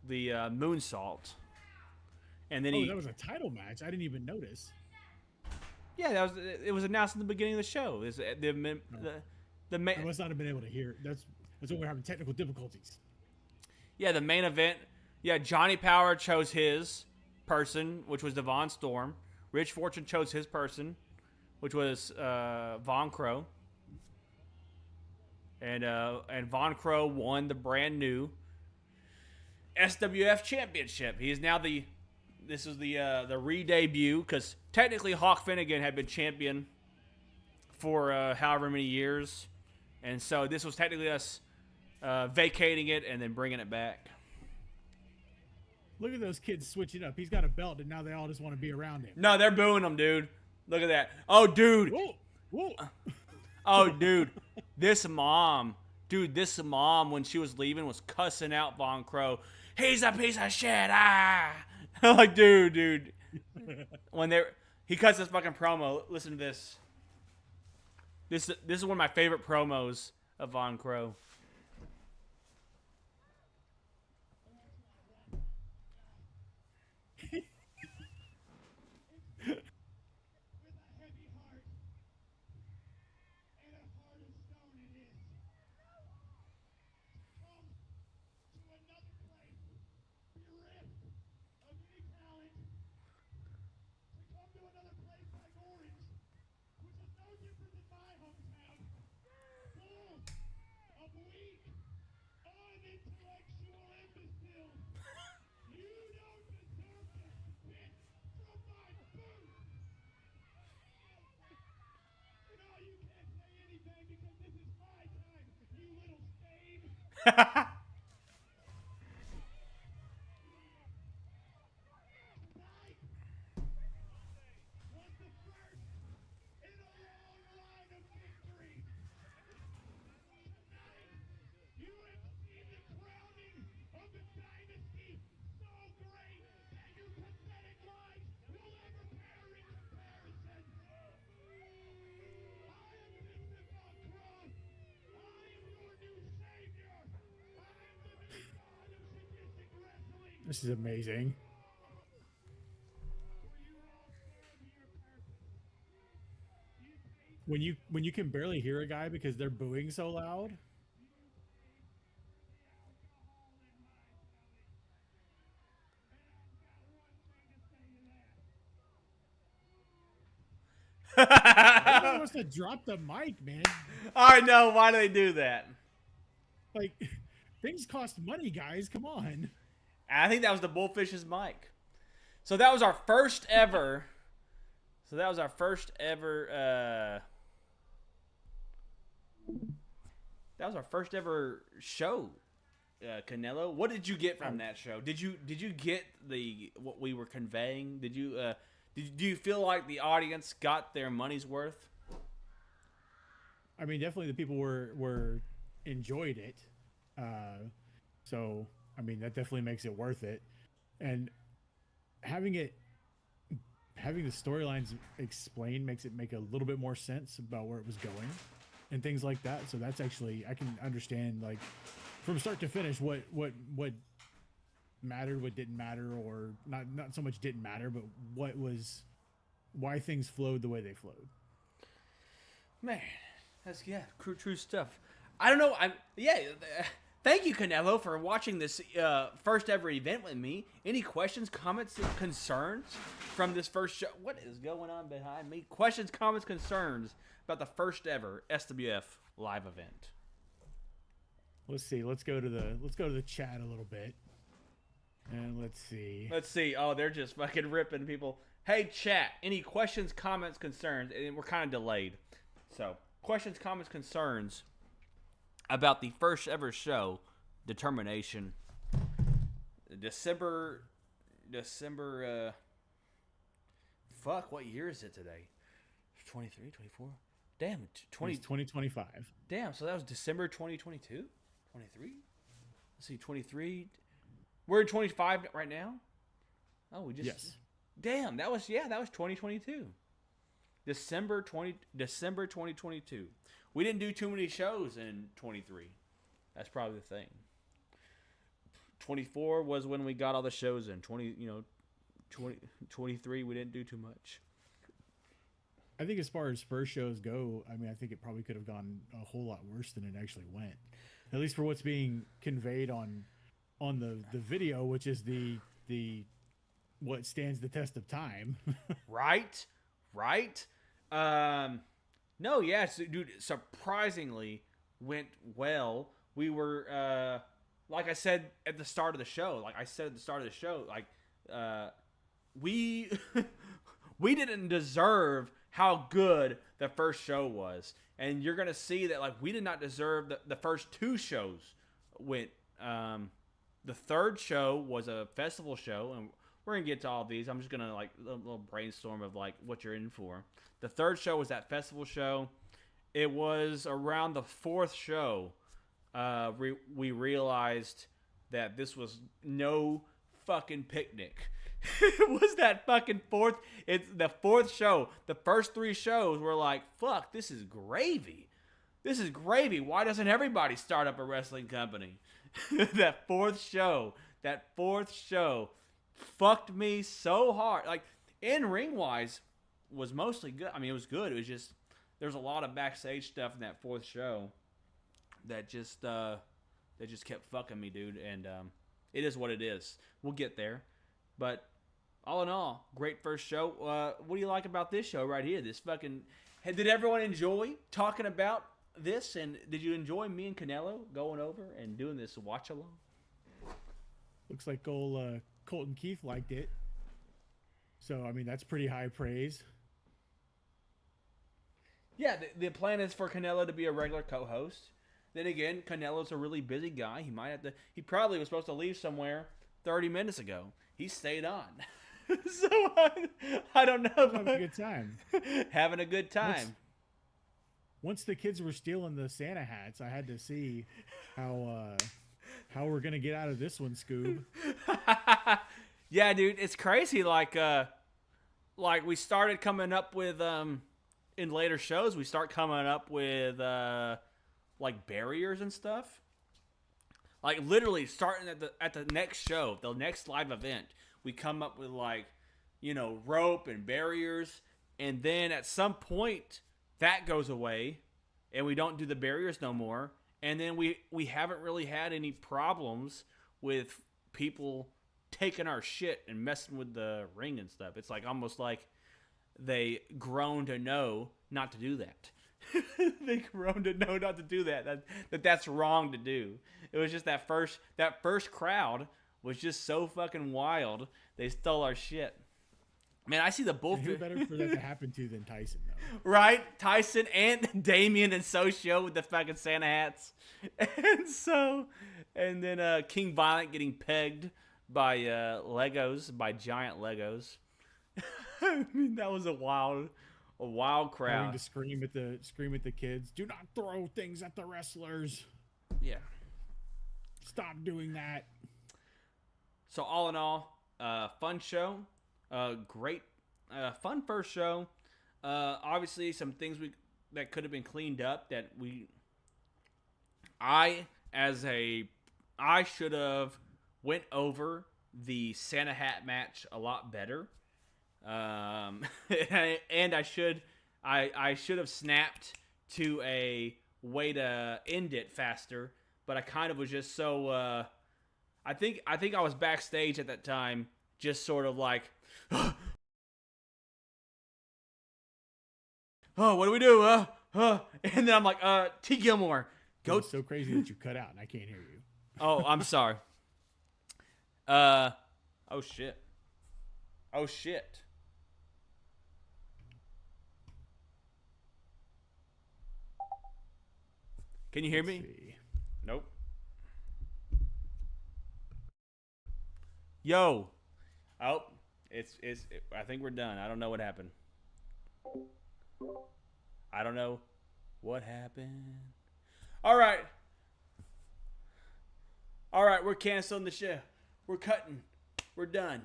moonsault. And then that was a title match. I didn't even notice. Yeah, it was announced in the beginning of the show. I must not have been able to hear. That's when we're having technical difficulties. Yeah, the main event. Yeah, Johnny Power chose his person, which was Devon Storm. Rich Fortune chose his person, which was Von Crow. And Von Crow won the brand new SWF Championship. He is now this is the re-debut, because technically Hawk Finnegan had been champion for however many years, and so this was technically us vacating it and then bringing it back. Look at those kids switching up. He's got a belt, and now they all just want to be around him. No, they're booing him, dude. Look at that. Oh, dude. Whoa, whoa. Oh, dude. This mom, when she was leaving, was cussing out Von Crow. He's a piece of shit. Ah. I'm like, dude. When he cuts this fucking promo. Listen to this. This is one of my favorite promos of Von Crow. This is amazing. When you can barely hear a guy because they're booing so loud. Everybody wants to drop the mic, man. I know. Why do they do that? Like, things cost money, guys. Come on. I think that was the Bullfish's mic. So that was our first ever. That was our first show. Canelo, what did you get from that show? Did you get what we were conveying? Do you feel like the audience got their money's worth? I mean, definitely the people were enjoyed it. So I mean, that definitely makes it worth it. And having the storylines explained makes it make a little bit more sense about where it was going and things like that. So that's actually, I can understand, like, from start to finish what mattered, what didn't matter, or not so much didn't matter, but why things flowed the way they flowed. Man, that's true stuff. I don't know. Thank you, Canelo, for watching this first ever event with me. Any questions, comments, concerns from this first show? What is going on behind me? Questions, comments, concerns about the first ever SWF live event. Let's see. Let's go to the chat a little bit, and let's see. Oh, they're just fucking ripping people. Hey, chat. Any questions, comments, concerns? And we're kind of delayed. So, questions, comments, concerns about the first ever show, Determination. December. Fuck, what year is it today? 23, 24? Damn, 2025. Damn, so that was December 2022? 23? Let's see, 23. We're in 25 right now? Oh, we just... Yes. Damn, that was 2022. December 2022. We didn't do too many shows in 23. That's probably the thing. 24 was when we got all the shows in. 23 we didn't do too much. I think as far as first shows go, I mean, I think it probably could have gone a whole lot worse than it actually went. At least for what's being conveyed on the video, which is the what stands the test of time. Right. No, yes, dude, surprisingly went well. We were, like I said at the start of the show, we we didn't deserve how good the first show was. And you're going to see that, like, we did not deserve the first two shows went. The third show was a festival show, and we're going to get to all these. I'm just going to, like, a little brainstorm of, like, what you're in for. The third show was that festival show. It was around the fourth show we realized that this was no fucking picnic. It was that fucking fourth. It's the fourth show. The first three shows were like, fuck, this is gravy. This is gravy. Why doesn't everybody start up a wrestling company? That fourth show fucked me so hard. Like, in ring wise was mostly good. I mean, it was good. It was just, there's a lot of backstage stuff in that fourth show that just kept fucking me, dude. And it is what it is. We'll get there. But all in all, great first show. What do you like about this show right here? This fucking... Did everyone enjoy talking about this? And did you enjoy me and Canelo going over and doing this watch-along? Looks like old Colton Keith liked it. So, I mean, that's pretty high praise. Yeah, the plan is for Canelo to be a regular co-host. Then again, Canelo's a really busy guy. He probably was supposed to leave somewhere 30 minutes ago. He stayed on. So I don't know. Having a good time. Having a good time. Once the kids were stealing the Santa hats, I had to see how we're gonna get out of this one, Scoob. Yeah, dude, it's crazy. Like we started coming up with in later shows, we start coming up with like barriers and stuff. Like literally starting at the next show, the next live event, we come up with like, rope and barriers, and then at some point that goes away and we don't do the barriers no more, and then we haven't really had any problems with people taking our shit and messing with the ring and stuff. It's like almost like they grown to know not to do that. They grown to know not to do that. That's wrong to do. It was just that first crowd was just so fucking wild. They stole our shit. Man, I see the bullshit. Who better for that to happen to than Tyson, though? Right? Tyson and Damien and Socio with the fucking Santa hats. And then King Violent getting pegged by Legos, by giant Legos. I mean, that was a wild crowd. Having to scream at the kids. Do not throw things at the wrestlers. Yeah. Stop doing that. So all in all, fun show. Great, fun first show. Obviously, some things that could have been cleaned up that I should have went over the Santa hat match a lot better. And I should have snapped to a way to end it faster, but I kind of was just so I think I was backstage at that time, just sort of like, oh, what do we do? And then I'm like, T. Gilmore, go. It's so crazy that you cut out and I can't hear you. Oh, I'm sorry. Oh shit. Can you hear me? See. Nope. Yo. Oh, I think we're done. I don't know what happened. All right, we're canceling the show. We're cutting. We're done,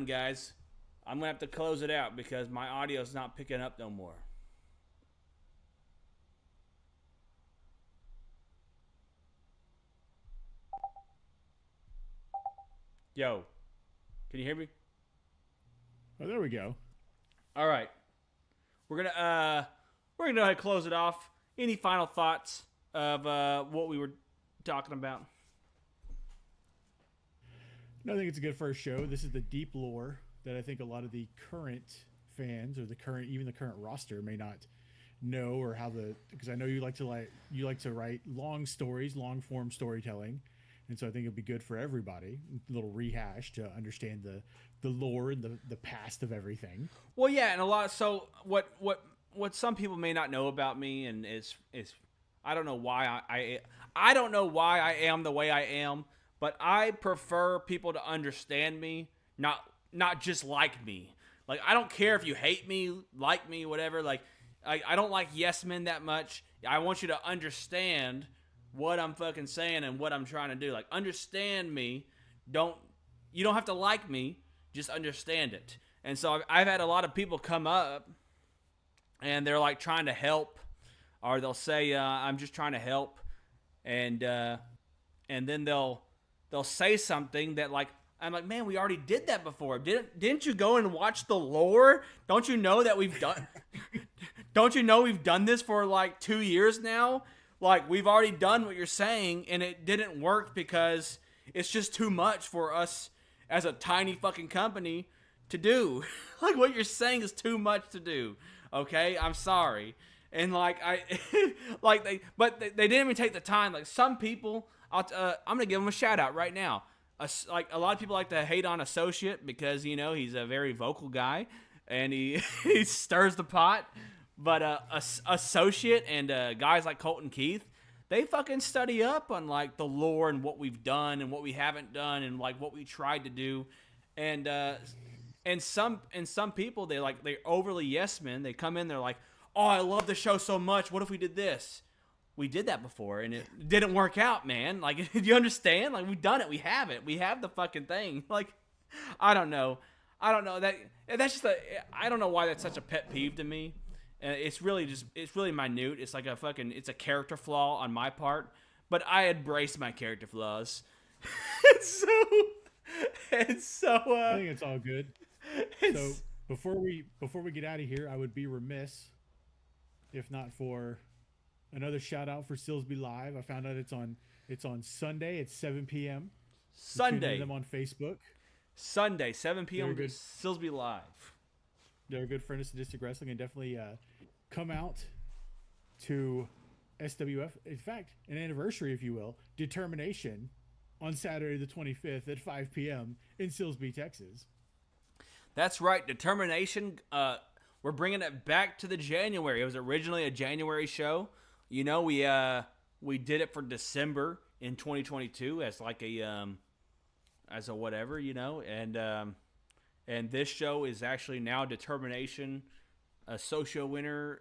guys. I'm going to have to close it out because my audio's not picking up no more. Yo, can you hear me? Oh, there we go. All right, we're gonna go ahead and close it off. Any final thoughts of what we were talking about? No, I think it's a good first show. This is the deep lore that I think a lot of the current fans or the current roster may not know, or how because I know you like to write long stories, long form storytelling. And so I think it'd be good for everybody, a little rehash to understand the lore and the past of everything. Well, yeah, and a lot. So what some people may not know about me, and is I don't know why I don't know why I am the way I am, but I prefer people to understand me, not just like me. Like, I don't care if you hate me, like me, whatever. Like, I don't like yes men that much. I want you to understand what I'm fucking saying and what I'm trying to do. Like, understand me. You don't have to like me. Just understand it. And so I've had a lot of people come up and they're like trying to help, or they'll say, I'm just trying to help. And then they'll say something that, like, I'm like, man, we already did that before. Didn't you go and watch the lore? Don't you know that we've done Don't you know we've done this for like 2 years now? Like, we've already done what you're saying, and it didn't work because it's just too much for us as a tiny fucking company to do. Like, what you're saying is too much to do. Okay? I'm sorry. And like, they didn't even take the time. Like, some people, I'm gonna give them a shout out right now. Like, a lot of people like to hate on Associate because, you know, he's a very vocal guy and he stirs the pot. But Associate and guys like Colton Keith, they fucking study up on like the lore and what we've done and what we haven't done and like what we tried to do. And some people, they're overly yes men. They come in, they're like, oh, I love the show so much. What if we did this? We did that before and it didn't work out, man. Like, do you understand? Like, we've done it. We have it. We have the fucking thing. Like, I don't know. That's just I don't know why that's such a pet peeve to me. It's really minute. It's like it's a character flaw on my part. but I embrace my character flaws. so I think it's all good. So before we get out of here, I would be remiss if not for another shout out for Silsby Live. I found out it's on Sunday at 7 p.m. Sunday. Them on Facebook. Sunday, 7 p.m. Silsby Live. They're a good friend of Sadistic Wrestling, and definitely come out to SWF. In fact, an anniversary, if you will, Determination on Saturday the 25th at 5 p.m. in Silsby, Texas. That's right, Determination. We're bringing it back to the January. It was originally a January show. You know, we did it for December in 2022 as like as a whatever, you know, and this show is actually now Determination, a social winner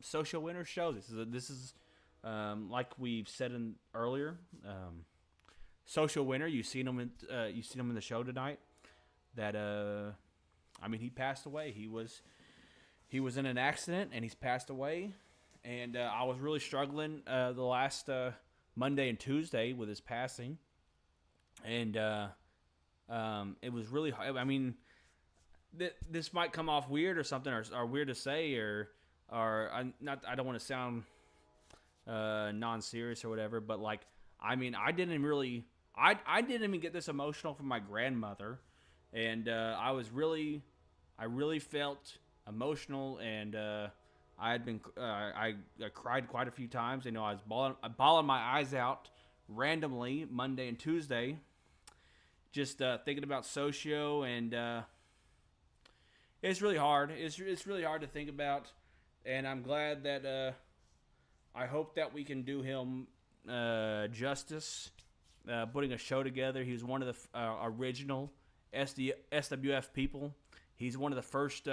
show. This is like we've said earlier, social winner. You've seen him in the show tonight. That I mean, he passed away. He was in an accident and he's passed away. And I was really struggling the last Monday and Tuesday with his passing. And it was really hard. I mean, this might come off weird or something, or weird to say, or I don't want to sound non-serious or whatever, but like, I mean, I didn't even get this emotional from my grandmother, and I really felt emotional, and I cried quite a few times. You know, I was bawling my eyes out randomly Monday and Tuesday, just thinking about Socio, and it's really hard. It's really hard to think about, and I'm glad that I hope that we can do him justice, putting a show together. He was one of the original SWF people. He's one of the first.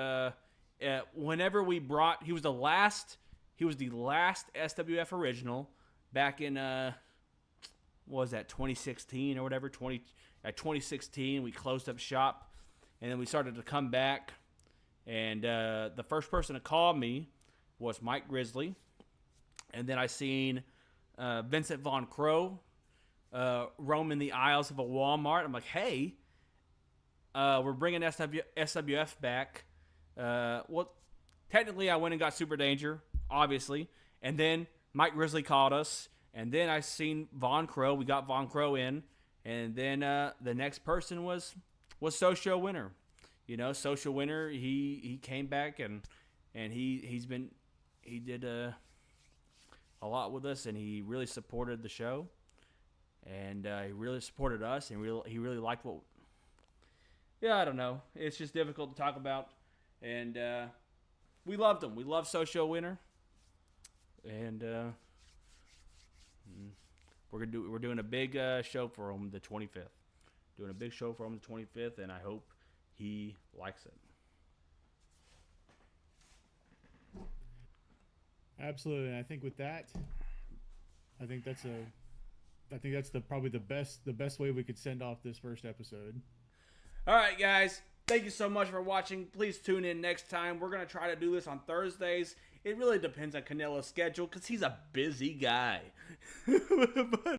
Whenever we brought, he was the last SWF original back in what was that, 2016 or whatever. 2016 we closed up shop, and then we started to come back. And the first person to call me was Mike Grizzly, and then I seen Vincent Von Crow roaming the aisles of a Walmart. I'm like, hey, we're bringing SWF back. Well, technically I went and got Super Danger, obviously, and then Mike Grizzly called us, and then I seen Von Crow. We got Von Crow in, and then the next person was Social Winner. You know, Social Winner. He came back and he did a lot with us, and he really supported the show, and he really supported us, and he really liked what. Yeah, I don't know. It's just difficult to talk about. And we loved him. We love Social Winner, and we're doing a big show for him the 25th. Doing a big show for him the 25th, and I hope he likes it. Absolutely, and I think with that, that's probably the best way we could send off this first episode. All right, guys. Thank you so much for watching. Please tune in next time. We're going to try to do this on Thursdays. It really depends on Canelo's schedule because he's a busy guy.